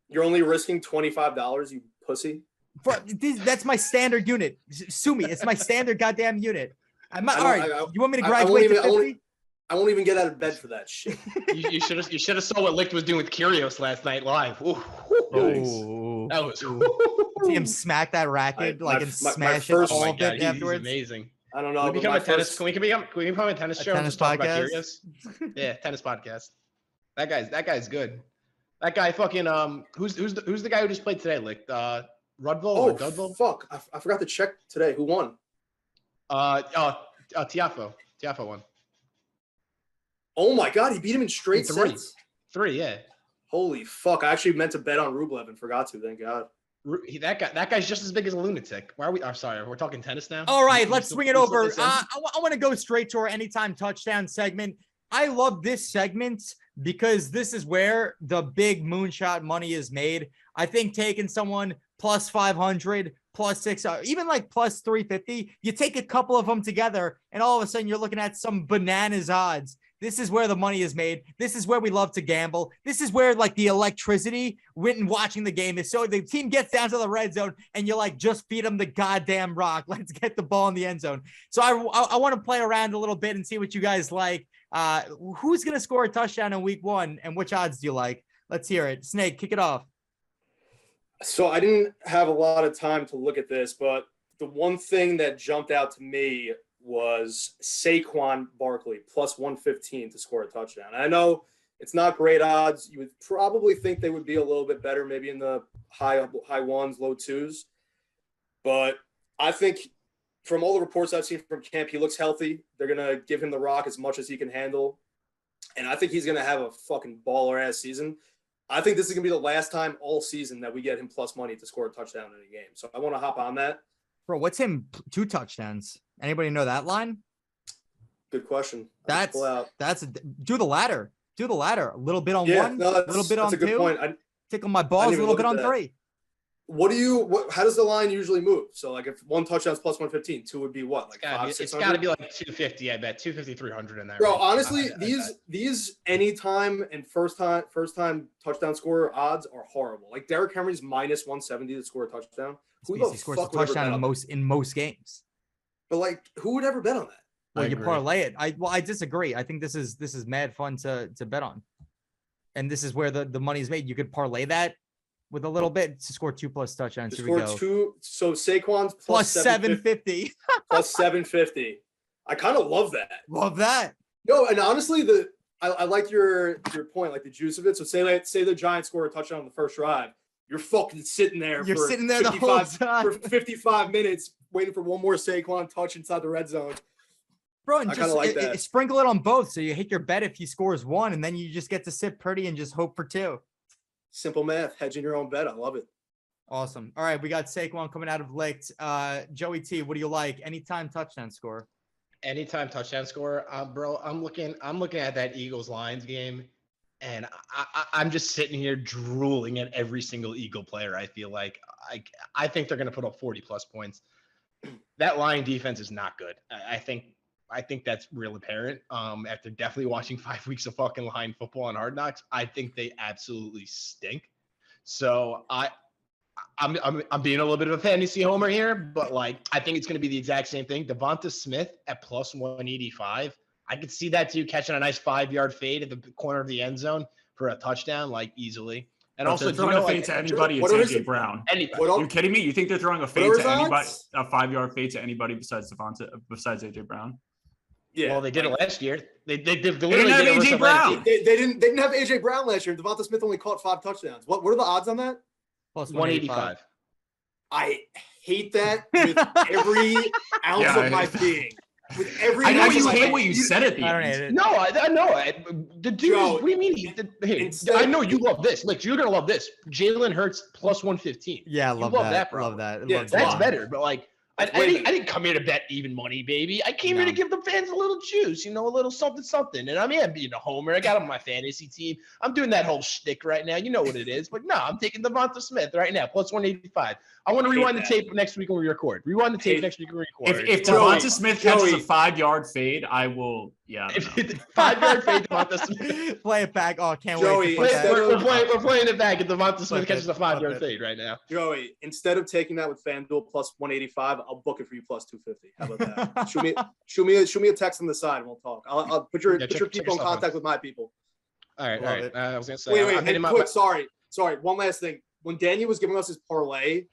You're only risking $25, you pussy. That's my standard unit. Sue me. It's my standard goddamn unit. All right. You want me to I won't graduate to even- 50? I won't even get out of bed for that shit. You should have saw what Licht was doing with Kyrgios last night live. Ooh, Oh, that was. see him smack that racket My and my smash first- it Oh my all god, bit he's afterwards. amazing. I don't know. Can we but become my a tennis? first- Can we become a tennis show? and tennis just talk about podcast? Kyrgios? Yeah, tennis podcast. That guy's good. That guy fucking who's the guy who just played today? Like Rudville or Oh Dudville? fuck! I forgot to check today. Who won? Tiafo won. Oh my god, he beat him in straight 3. sets. 3, yeah. Holy fuck! I actually meant to bet on Rublev and forgot to. Thank God. That guy's just as big as a lunatic. Why are we? I'm sorry, we're talking tennis now. All right, You let's still- swing it you still over. think so? I want to go straight to our anytime touchdown segment. I love this segment because this is where the big moonshot money is made. I think taking someone plus 500, plus 600, even like plus 350, you take a couple of them together and all of a sudden you're looking at some bananas odds. This is where the money is made. This is where we love to gamble. This is where like the electricity written watching the game is. So the team gets down to the red zone and you're like, just feed them the goddamn rock. Let's get the ball in the end zone. So I want to play around a little bit and see what you guys like. Who's going to score a touchdown in week 1 and which odds do you like? Let's hear it. Snake, kick it off. So I didn't have a lot of time to look at this, but the one thing that jumped out to me was Saquon Barkley plus 115 to score a touchdown. And I know it's not great odds. You would probably think they would be a little bit better, maybe in the high 1s, low 2s. But I think from all the reports I've seen from camp, he looks healthy. They're going to give him the rock as much as he can handle. And I think he's going to have a fucking baller-ass season. I think this is going to be the last time all season that we get him plus money to score a touchdown in a game. So I want to hop on that. Bro, what's him 2 touchdowns? Anybody know that line? Good question. That's do the ladder. Do the ladder. A little bit on Yeah, 1, no, a little bit on that's a good 2. point. Tickle my balls a even little bit look on at that. 3. How does the line usually move? So like if 1 touchdown's plus 115, 2 would be what? Like It's 600? got to be like 250. I bet 250, 300 in there. Bro, honestly, these anytime and first time touchdown scorer odds are horrible. Like Derrick Henry's minus 170 to score a touchdown. Who the He scores fuck a would ever touchdown bet on that? in most games. But like, who would ever bet on that? Well, I you agree. parlay it. I disagree. I think this is mad fun to bet on. And this is where the money's made. You could parlay that with a little bit to score 2+ touchdowns. To Here we score go. 2, so Saquon's Plus 750. plus 750. I kind of love that. Love that. No, and honestly, I like your point, like the juice of it. So say the Giants score a touchdown on the first drive, you're fucking sitting there. You're for sitting there the whole 55 time. for 55 minutes waiting for one more Saquon touch inside the red zone. Bro, and I kinda just like that. sprinkle it on both. So you hit your bet if he scores 1, and then you just get to sit pretty and just hope for 2. Simple math, hedging your own bet. I love it. Awesome. All right, we got Saquon coming out of Licked. Joey T, what do you like? Anytime touchdown score. Anytime touchdown score, bro. I'm looking at that Eagles Lions game, and I'm just sitting here drooling at every single Eagle player. I feel like I think they're gonna put up 40 plus points. That Lion defense is not good. I think that's real apparent. After definitely watching 5 weeks of fucking Lion football on Hard Knocks, I think they absolutely stink. So I'm being a little bit of a fantasy homer here, but like I think it's going to be the exact same thing. Devonta Smith at plus 185. I could see that too, catching a nice 5-yard fade at the corner of the end zone for a touchdown, like easily. And But also, they're do you throwing know, a fade like, to anybody. It's what are his- AJ Brown. anybody. What You kidding me? You think they're throwing a fade are to his anybody, odds? a 5-yard fade to anybody besides AJ Brown? Yeah. Well, they did it last year. They didn't literally have did it AJ versus Brown. Atlanta. They didn't have AJ Brown last year. Devonta Smith only caught 5 touchdowns. What are the odds on that? Plus 185. I hate that with every ounce Yeah, of my I- being. With every I know ounce you of my hate what you said at the I don't hate end. it. No, I know. The dude, Joe, what do you mean? Hey, instead- I know you love this. Like, you're gonna love this. Jalen Hurts plus 115. Yeah, I You love love that. that, bro. Love that. Yeah, Love it's that. That's Wow. better. But like, I That's way didn't better. come here to bet even money, baby. I came here to No. give the fans a little juice, a little something. And I'm being a homer. I got him on my fantasy team. I'm doing that whole shtick right now. You know what it is. But no, I'm taking Devonta Smith right now, plus 185. I want to Hate rewind the that. tape next week when we record. Rewind the tape Hate- next week when we record. If Joey, Devonta Smith catches Joey. a 5-yard fade, I will. Yeah, I don't know. 5-yard fade, Devonta Smith. Play it back. Oh, can't Joey, wait to put instead that. of- We're playing it back. If Devonta Smith Flip catches it, a 5-yard flip it. fade right now. Joey, instead of taking that with FanDuel plus 185, I'll book it for you plus 250. How about that? shoot me a text on the side and we'll talk. I'll put your Yeah, put your check people in stuff out. contact with my people. All right, all Love right. it. I was gonna say. Wait, I'm hitting and my- quick, sorry. One last thing. When Daniel was giving us his parlay,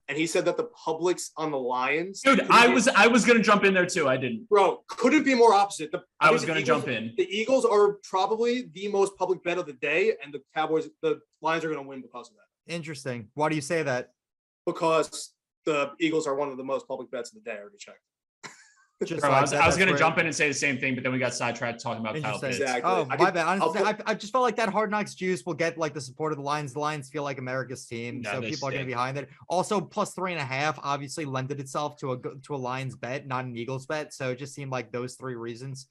and he said that the Publix on the Lions, Dude, I was gonna jump in there too. I didn't. bro, couldn't be more opposite. I was think gonna the Eagles- jump in. The Eagles are probably the most public bet of the day, and the Lions are going to win because of that. Interesting. Why do you say that? Because the Eagles are one of the most public bets of the day. I already checked. Just Bro, like I was that, gonna that's where- jump in and say the same thing, but then we got sidetracked talking about Kyle Interesting. Pitts. Exactly. Oh, I my could- bad. Honestly, I'll I just felt like that Hard Knocks juice will get like the support of the Lions. The Lions feel like America's team, No, so they people are going to stink. be behind it. Also, plus 3.5 obviously lended itself to a Lions bet, not an Eagles bet. So it just seemed like those 3 reasons.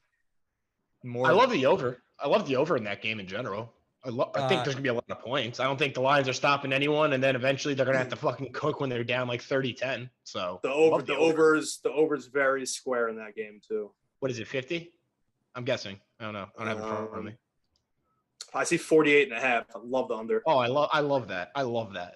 More. I love the over. I love the over in that game in general. I think there's gonna be a lot of points. I don't think the Lions are stopping anyone, and then eventually they're gonna have to fucking cook when they're down like 30-10. So The love over's very square in that game too. What is it? 50? I'm guessing. I don't know. I don't have it in front of me. I see 48.5. I love the under. Oh, I love that. I love that.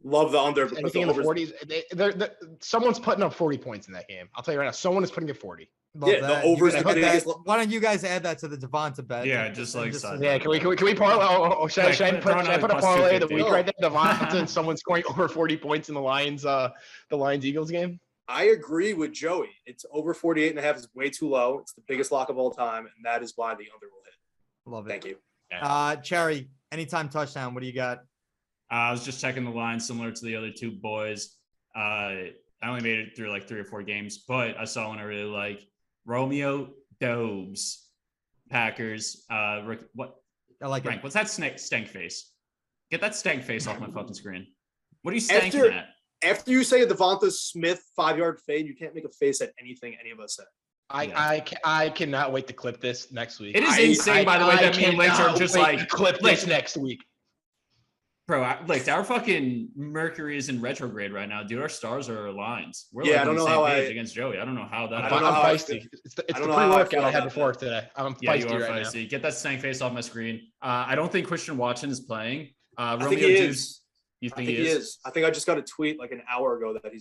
Love the under because Anything the in the over's 40s, someone's putting up 40 points in that game. I'll tell you right now, someone is putting up 40. Love Yeah, the that. You overs guys the put that- biggest- Why don't you guys add that to the Devonta bet? Yeah, And- just and like side- Yeah, can we parlay? Should I Like, put throw another a plus parlay of the 250. week right there? Devonta and someone scoring over 40 points in the Lions Eagles game. I agree with Joey. It's over 48.5 is way too low. It's the biggest lock of all time, and that is why the under will hit. Love it. Thank you. Cherry, anytime touchdown. What do you got? I was just checking the line, similar to the other 2 boys. I only made it through like 3 or 4 games, but I saw one I really like. Romeo Dobbs, Packers. What? I like Frank, it. what's that stank face? Get that stank face off my fucking screen. What are you stanking After- at? After you say a Devonta Smith 5-yard fade, you can't make a face at anything any of us say. I cannot wait to clip this next week. It is insane, by the way, that me and Lynch are cannot just wait like- to clip this next week. Bro, like our fucking Mercury is in retrograde right now, dude. Our stars are aligned. We're Yeah, like I don't on the know same how page I- against Joey. I don't know how that. I don't know I'm how I feisty. feel- It's the I don't know how I pre-workout feel I had about before that. today. I'm Yeah, you feisty are right now. feisty. Get that stank face off my screen. I don't think Christian Watson is playing. I think Romeo he Dubes, is. you I think think he is? I think I just got a tweet like an hour ago that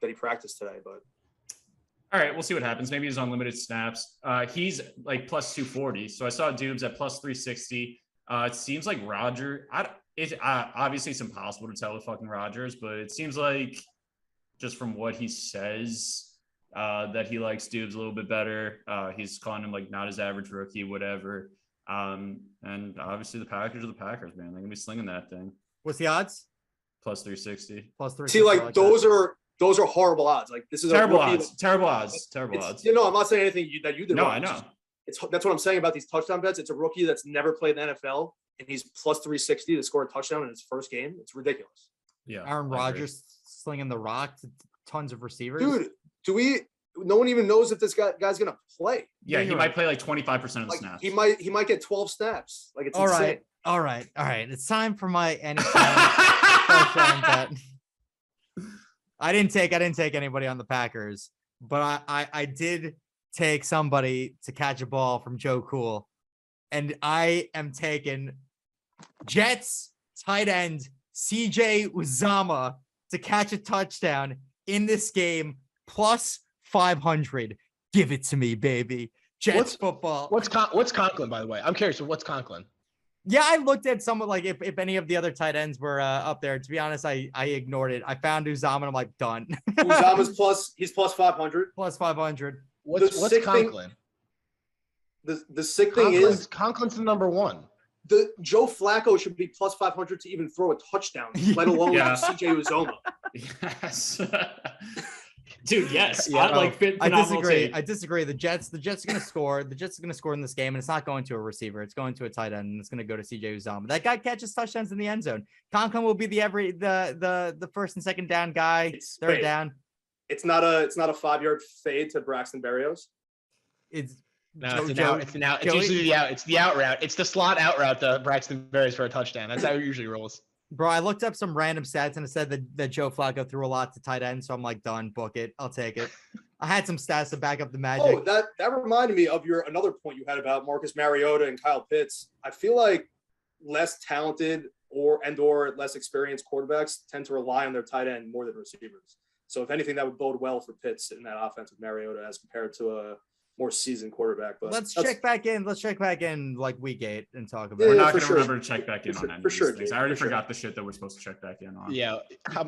he practiced today, but All right, we'll see what happens. Maybe he's on limited snaps. He's like plus 240. So I saw Dubes at plus 360. It seems like it's obviously it's impossible to tell with fucking Rodgers, but it seems like just from what he says that he likes Dubes a little bit better. He's calling him like not his average rookie, whatever. And obviously the Packers are the Packers, man. They're gonna be slinging that thing. What's the odds? Plus 360. Plus 3. see, like those are those are horrible odds. Like this is Terrible a rookie odds. Terrible odds. Terrible it's- odds. You know, I'm not saying anything that you did. No, wrong. I It's know. just- that's what I'm saying about these touchdown bets. It's a rookie that's never played in the NFL, and he's plus 360 to score a touchdown in his first game. It's ridiculous, Yeah. Aaron I agree. Rodgers slinging the rock to tons of receivers. dude. No one even knows if this guy's gonna play. Yeah, Yeah, he you're might right. play like 25% of the Like snaps. he might get 12 snaps. Like it's all insane. right, all right, all right. It's time for my anytime touchdown bet. I didn't take anybody on the Packers, but I did take somebody to catch a ball from Joe Cool, and I am taking Jets tight end CJ Uzama to catch a touchdown in this game plus 500. Give it to me, baby. Jets football. What's Conklin, by the way? I'm curious. What's Conklin? Yeah, I looked at someone like if any of the other tight ends were up there. To be honest, I ignored it. I found Uzama and I'm like, done. Uzama's he's plus 500. Plus 500. What's sick thing- Conklin? The sick thing is Conklin's the number one. the Joe Flacco should be plus 500 to even throw a touchdown, let alone Yeah. CJ Uzoma. Yes. Dude, yes. Yeah, I phenomenal disagree. take. I disagree. The Jets are going to score. The Jets are going to score in this game, and it's not going to a receiver. It's going to a tight end, and it's going to go to CJ Uzama. That guy catches touchdowns in the end zone. Conklin will be the first and second down guy. Third Wait, down. It's not a 5-yard fade to Braxton Berrios. It's No, it's an out. It's usually the out. It's the out route. It's the slot out route to Braxton Berrios for a touchdown. That's how it usually rolls. Bro, I looked up some random stats and it said that Joe Flacco threw a lot to tight end. So I'm like, done, book it. I'll take it. I had some stats to back up the magic. Oh, that reminded me of another point you had about Marcus Mariota and Kyle Pitts. I feel like less talented or less experienced quarterbacks tend to rely on their tight end more than receivers. So if anything, that would bode well for Pitts in that offense with Mariota as compared to a more seasoned quarterback. But Let's that's- check back in. Let's check back in like week 8 and talk about Yeah, We're it. not for going to sure. remember to check back in For on sure- any for of these sure, things. dude, I already for sure. forgot the shit that we're supposed to check back in on. Yeah,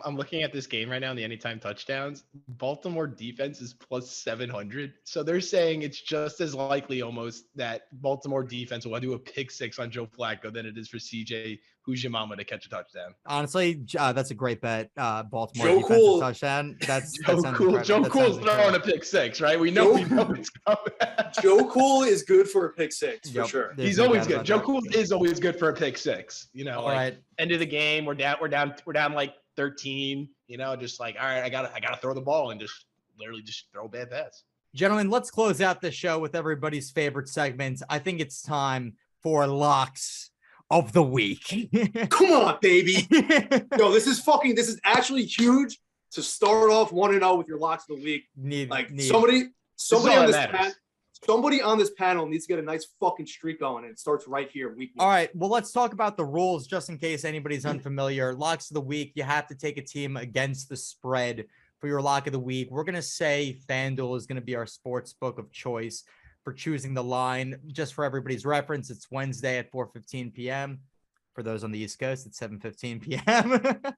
I'm looking at this game right now in the anytime touchdowns. Baltimore defense is plus 700. So they're saying it's just as likely almost that Baltimore defense will do a pick six on Joe Flacco than it is for CJ Uzomah to catch a touchdown. Honestly, that's a great bet. Baltimore Joe defensive Cool- touchdown. That Joe sounds Cool, incredible. Joe That Cool's sounds throwing incredible. a pick six, right? We know Joe- it's coming. Joe Cool is good for a pick six for Yep, sure. there's He's no always doubt good. about Joe that. Cool is always good for a pick six. You know, All like right. end of the game, we're down like 13. You know, just like all right, I gotta throw the ball and just literally just throw a bad pass. Gentlemen, let's close out the show with everybody's favorite segment. I think it's time for locks of the week. Come on, baby. Yo, this is actually huge to start off 1-0 with your locks of the week. Like somebody all on this that matters. somebody on this panel needs to get a nice fucking streak going, and it starts right here, week one. All right. Well, let's talk about the rules just in case anybody's unfamiliar. Locks of the week, you have to take a team against the spread for your lock of the week. We're going to say FanDuel is going to be our sports book of choice for choosing the line. Just for everybody's reference, it's Wednesday at 4:15 p.m. For those on the East Coast, it's 7:15 p.m.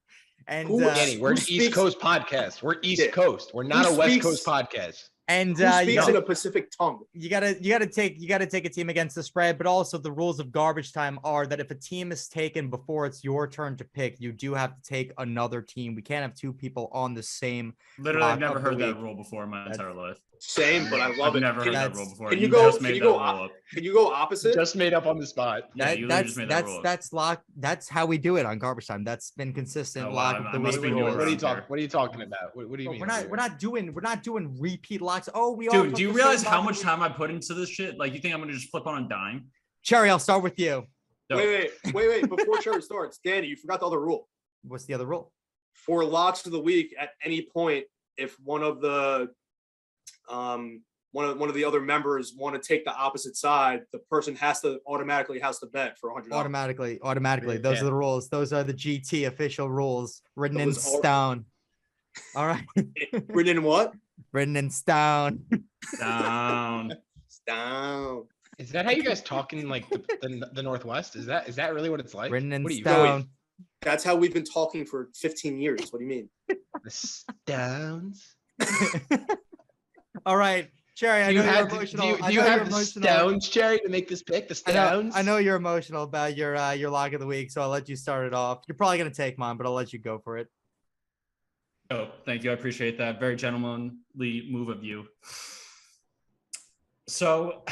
And Danny, we're an East speaks- Coast podcast. We're East Yeah. Coast. We're not Who a West speaks- Coast podcast. and Who you speaks know, in a Pacific tongue? you gotta take a team against the spread, but also the rules of garbage time are that if a team is taken before it's your turn to pick, you do have to take another team. We can't have two people on the same. Literally, I've Lock never of the heard that week. rule before in my That's- entire life. Same, but I love I've it. never heard that That's- rule before. Can You you go? just Can made you that go? rule up. Can you go opposite? Just made up on the spot. Yeah, you literally just made that rule up. That's lock. That's how we do it on garbage time. That's been consistent. Oh, wow, Lock I of the must week. be new rules. What are you around talking? here. What are you talking about? What do you Bro, mean? we're not doing repeat locks. Oh, we all Dude, put do you the realize same how lock of much the time I put into this shit? Like, you think I'm gonna just flip on a dime? week. Cherry, I'll start with you. No. Wait. Before Cherry starts, Danny, you forgot the other rule. What's the other rule? For locks of the week, at any point, if one of the one of the other members want to take the opposite side, the person automatically has to bet for $100. Automatically. Those Yeah. are the rules. Those are the GT official rules written in Those are- stone. All right. Written in what? Written in stone. Down. Down. Is that how you guys talk in like the Northwest? Is that really what it's like? Written in What are you, stone. That's how we've been talking for 15 years. What do you mean? The Stones? All right. Cherry, I Do you know you're have emotional. do I you know you're have the emotional. Stones, Cherry, to make this pick? The Stones? I know you're emotional about your lock of the week, so I'll let you start it off. You're probably gonna take mine, but I'll let you go for it. Oh, thank you. I appreciate that. Very gentlemanly move of you. So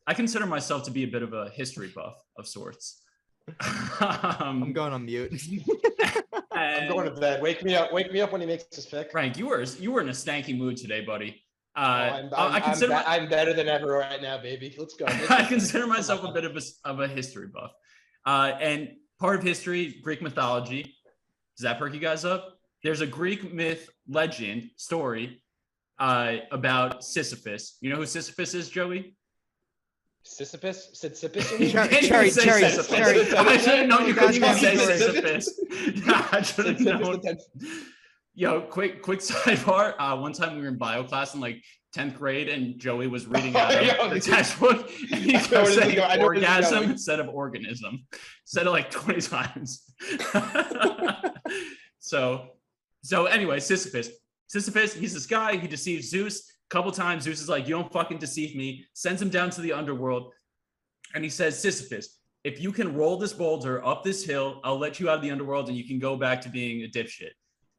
I consider myself to be a bit of a history buff of sorts. I'm going on mute. I'm going to bed. Wake me up when he makes his pick. Frank, you were in a stanky mood today, buddy. I'm better than ever right now, baby. Let's go. I consider myself a bit of a history buff. And part of history, Greek mythology. Does that perk you guys up? There's a Greek myth legend story about Sisyphus. You know who Sisyphus is, Joey? Sisyphus? Cherry. I should have known you couldn't even say Sisyphus. I should have known. Yo, quick sidebar. One time we were in bio class in like 10th grade, and Joey was reading out of the textbook, and he kept saying orgasm instead of organism. Said it like 20 times. So anyway, Sisyphus, he's this guy, he deceives Zeus a couple times. Zeus is like, you don't fucking deceive me, sends him down to the underworld. And he says, Sisyphus, if you can roll this boulder up this hill, I'll let you out of the underworld and you can go back to being a dipshit.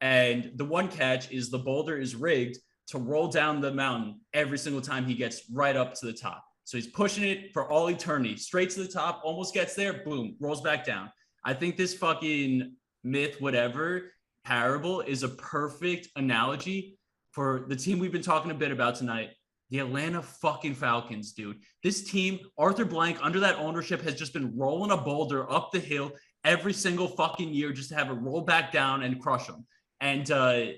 And the one catch is the boulder is rigged to roll down the mountain every single time he gets right up to the top. So he's pushing it for all eternity, straight to the top, almost gets there, boom, rolls back down. I think this fucking myth, whatever, parable is a perfect analogy for the team we've been talking a bit about tonight, the Atlanta fucking Falcons, dude. This team, Arthur Blank, under that ownership, has just been rolling a boulder up the hill every single fucking year just to have it roll back down and crush them. And that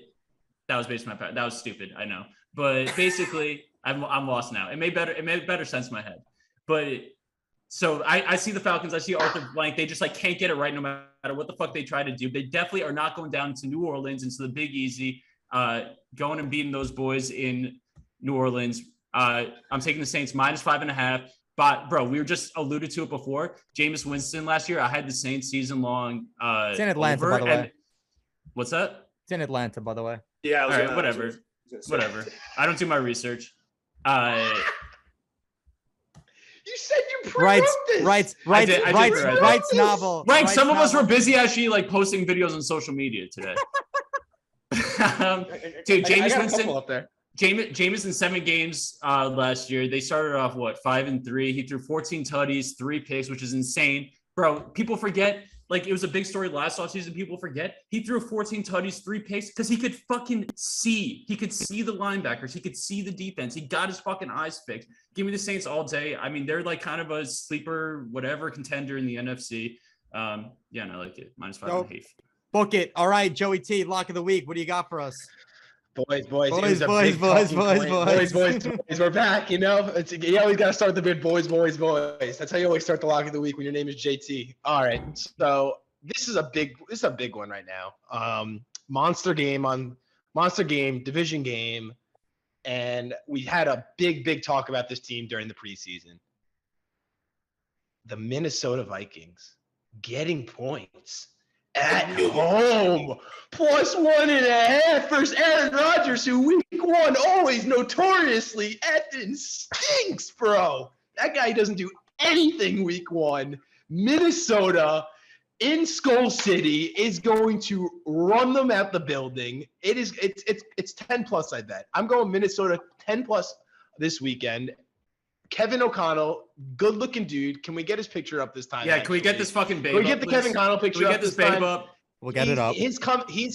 was basically that was stupid, I know. But basically, I'm lost now. It made better sense in my head. But so I see the Falcons, I see Arthur Blank. They just like can't get it right no matter what the fuck they try to do. They definitely are not going down to New Orleans into the Big Easy, going and beating those boys in New Orleans. I'm taking the Saints -5.5. But bro, we were just alluded to it before. Jameis Winston last year, I had the Saints season long. It's in Atlanta, by the way. What's that? It's in Atlanta, by the way. Yeah. All right, whatever. I don't do my research. You said you pre-wrote this. Writes novel. Right. Some of us were busy actually like posting videos on social media today. Dude, Jameis Winston up there. Jameis in 7 games last year. They started off 5-3. He threw 14 tutties, 3 picks, which is insane. Bro, people forget. Like, it was a big story last offseason. People forget. He threw 14 tutties, 3 picks because he could fucking see. He could see the linebackers. He could see the defense. He got his fucking eyes fixed. Give me the Saints all day. I mean, they're like kind of a sleeper, whatever contender in the NFC. Yeah, and I like it. -5.5. Book it. All right, Joey T, lock of the week. What do you got for us? Boys. Boys. We're back. You know, you always got to start the big boys. That's how you always start the lock of the week when your name is JT. All right, so this is a big one right now. Monster game, division game, and we had a big talk about this team during the preseason. The Minnesota Vikings getting points at home, +1.5 versus Aaron Rodgers, who week 1 always notoriously effing stinks, bro. That guy doesn't do anything week 1. Minnesota in Skull City is going to run them out the building. It's 10+, I bet. I'm going Minnesota 10+ this weekend. Kevin O'Connell, good-looking dude. Can we get his picture up this time? Yeah, can we get this fucking babe up? Can we get the Kevin O'Connell picture up this time? We'll get it up. He's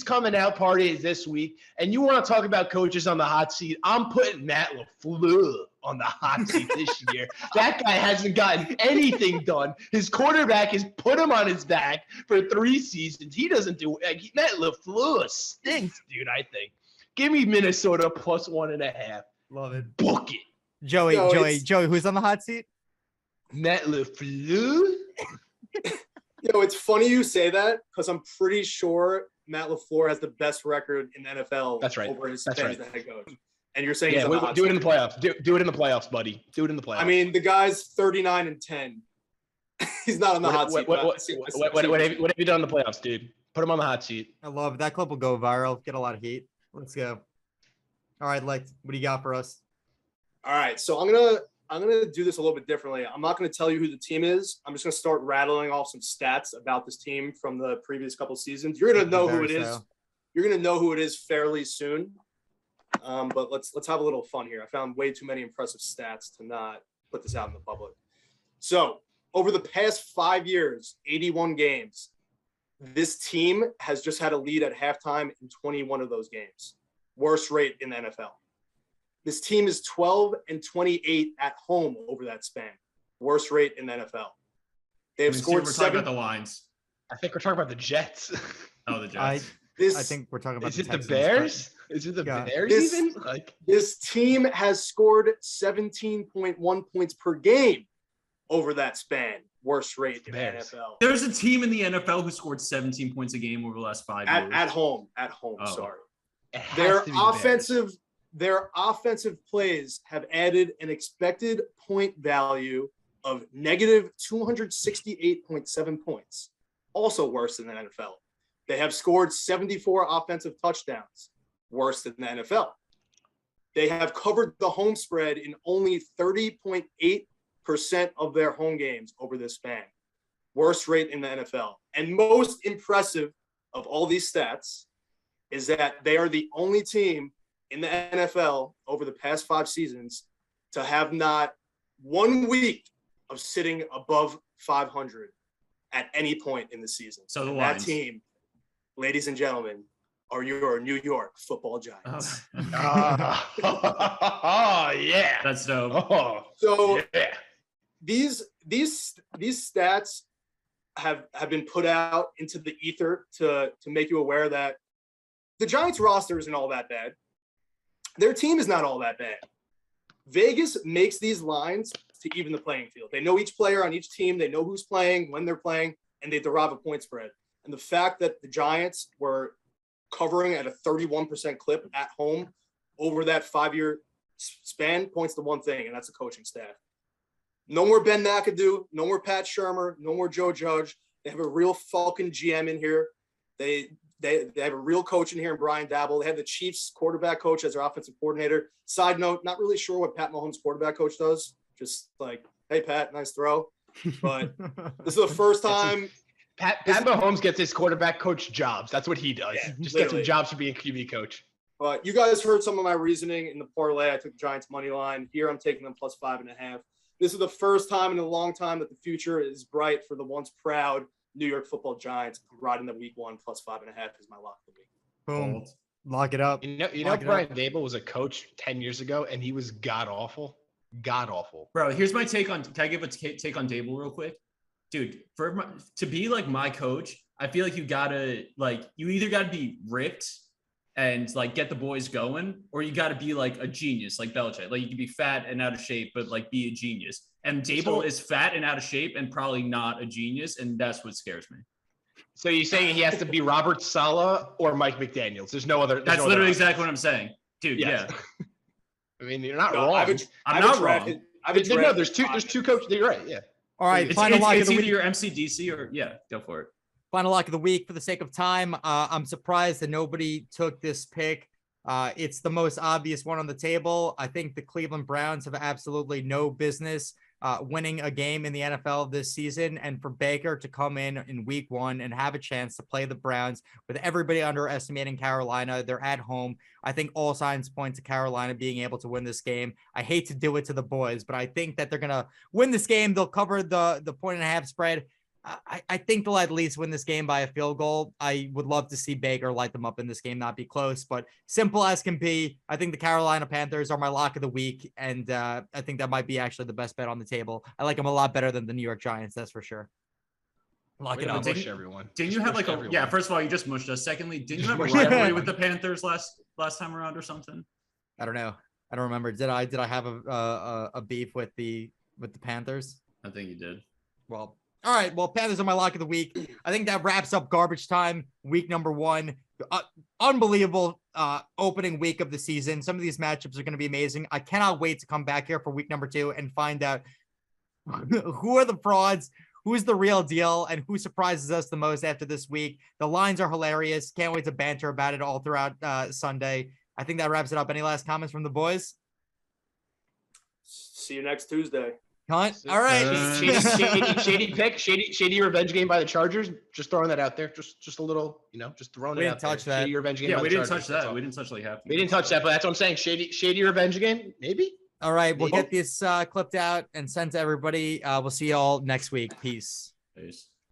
coming out party this week. And you want to talk about coaches on the hot seat? I'm putting Matt LaFleur on the hot seat this year. That guy hasn't gotten anything done. His quarterback has put him on his back for 3 seasons. He doesn't do – Matt LaFleur stinks, dude, I think. Give me Minnesota +1.5. Love it. Book it. Joey, who's on the hot seat? Matt LaFleur. It's funny you say that because I'm pretty sure Matt LaFleur has the best record in the NFL. That's right. Over his That's right. head coach. And you're saying do it in the playoffs. Do it in the playoffs, buddy. Do it in the playoffs. I mean, the guy's 39-10. He's not on the hot seat. What have you done in the playoffs, dude? Put him on the hot seat. I love it. That clip will go viral. Get a lot of heat. Let's go. All right, Lex, what do you got for us? All right, so I'm gonna do this a little bit differently. I'm not gonna tell you who the team is. I'm just gonna start rattling off some stats about this team from the previous couple seasons. You're gonna know who it is. You're gonna know who it is fairly soon. But let's have a little fun here. I found way too many impressive stats to not put this out in the public. So over the past 5 years, 81 games, this team has just had a lead at halftime in 21 of those games. Worst rate in the NFL. This team is 12-28 at home over that span. Worst rate in the NFL. They have scored we're talking seven. about the lines. I think we're talking about the Jets. Oh, the Jets. I think we're talking about Is it the Texans, Bears? Is it the Yeah. Bears This- even? Like, This team has scored 17.1 points per game over that span. Worst rate in the Bears. NFL. There's a team in the NFL who scored 17 points a game over the last 5 years. At home. Oh. Sorry. it has Their to be the Bears. their offensive plays have added an expected point value of negative 268.7 points. Also worse than the NFL. They have scored 74 offensive touchdowns. Worse than the NFL. They have covered the home spread in only 30.8% of their home games over this span. Worst rate in the NFL. And most impressive of all these stats is that they are the only team in the NFL over the past 5 seasons to have not 1 week of sitting above 500 at any point in the season. So the And that Lions. team, ladies and gentlemen, are your New York Football Giants. Oh, yeah. That's dope. Oh, So yeah. these stats have been put out into the ether to make you aware that the Giants roster isn't all that bad. Their team is not all that bad. Vegas makes these lines to even the playing field. They know each player on each team. They know who's playing, when they're playing, and they derive a point spread. And the fact that the Giants were covering at a 31% clip at home over that 5-year span points to one thing, and that's the coaching staff. No more Ben McAdoo, no more Pat Shermer, no more Joe Judge. They have a real Falcon GM in here. They have a real coach in here in Brian Dabble. They have the Chiefs quarterback coach as their offensive coordinator. Side note, not really sure what Pat Mahomes quarterback coach does. Just like, hey, Pat, nice throw. But this is the first time. Pat Mahomes gets his quarterback coach jobs. That's what he does. Yeah, Just literally. gets him jobs for being QB coach. But you guys heard some of my reasoning in the parlay. I took the Giants money line. Here I'm taking them plus 5.5. This is the first time in a long time that the future is bright for the once proud New York Football Giants. I'm riding the week 1 plus 5.5 is my lock of the week. Boom. Bold. Lock it up. You know, Lock it Brian up. Dable was a coach 10 years ago, and he was god awful. God awful. Bro, here's my take on. Can I give a take on Dable real quick? Dude, to be like my coach, I feel like you either gotta be ripped and like get the boys going, or you gotta be like a genius, like Belichick. Like you can be fat and out of shape, but like be a genius. And Dable is fat and out of shape and probably not a genius, and that's what scares me. So you're saying he has to be Robert Saleh or Mike McDaniels? There's no other. That's literally exactly what I'm saying, dude. Yes. Yeah, I mean, you're not No, wrong. I'm not wrong. No, there's two coaches. You're right. Yeah. All right, It's final lock of either the week. your MCDC or go for it. Final lock of the week for the sake of time. I'm surprised that nobody took this pick. It's the most obvious one on the table. I think the Cleveland Browns have absolutely no business winning a game in the NFL this season. And for Baker to come in week 1 and have a chance to play the Browns with everybody underestimating Carolina, they're at home. I think all signs point to Carolina being able to win this game. I hate to do it to the boys, but I think that they're going to win this game. They'll cover the 1.5 spread. I think they'll at least win this game by a field goal. I would love to see Baker light them up in this game, not be close, but simple as can be. I think the Carolina Panthers are my lock of the week, and I think that might be actually the best bet on the table. I like them a lot better than the New York Giants, that's for sure. Lock Way it to up. mush everyone. Didn't Just you have mush like everyone. first of all, you just mushed us. Secondly, didn't you have a Mushed rivalry everyone. with the Panthers last time around or something? I don't know. I don't remember. Did I have a beef with the Panthers? I think you did. Well, all right. Well, Panthers are my lock of the week. I think that wraps up garbage time, week number 1. Unbelievable opening week of the season. Some of these matchups are going to be amazing. I cannot wait to come back here for week number 2 and find out who are the frauds, who's the real deal, and who surprises us the most after this week. The lines are hilarious. Can't wait to banter about it all throughout Sunday. I think that wraps it up. Any last comments from the boys? See you next Tuesday. Cunt. All right. Shady revenge game by the Chargers. Just throwing that out there. Just a little, just throwing We it didn't out there. touch that. Shady revenge game. Yeah, by we the didn't Chargers, touch that's that. all. We didn't touch like half. We didn't touch that, but that's what I'm saying. Shady revenge game, maybe. All right. We'll Maybe. get this clipped out and sent to everybody. We'll see y'all next week. Peace. Peace.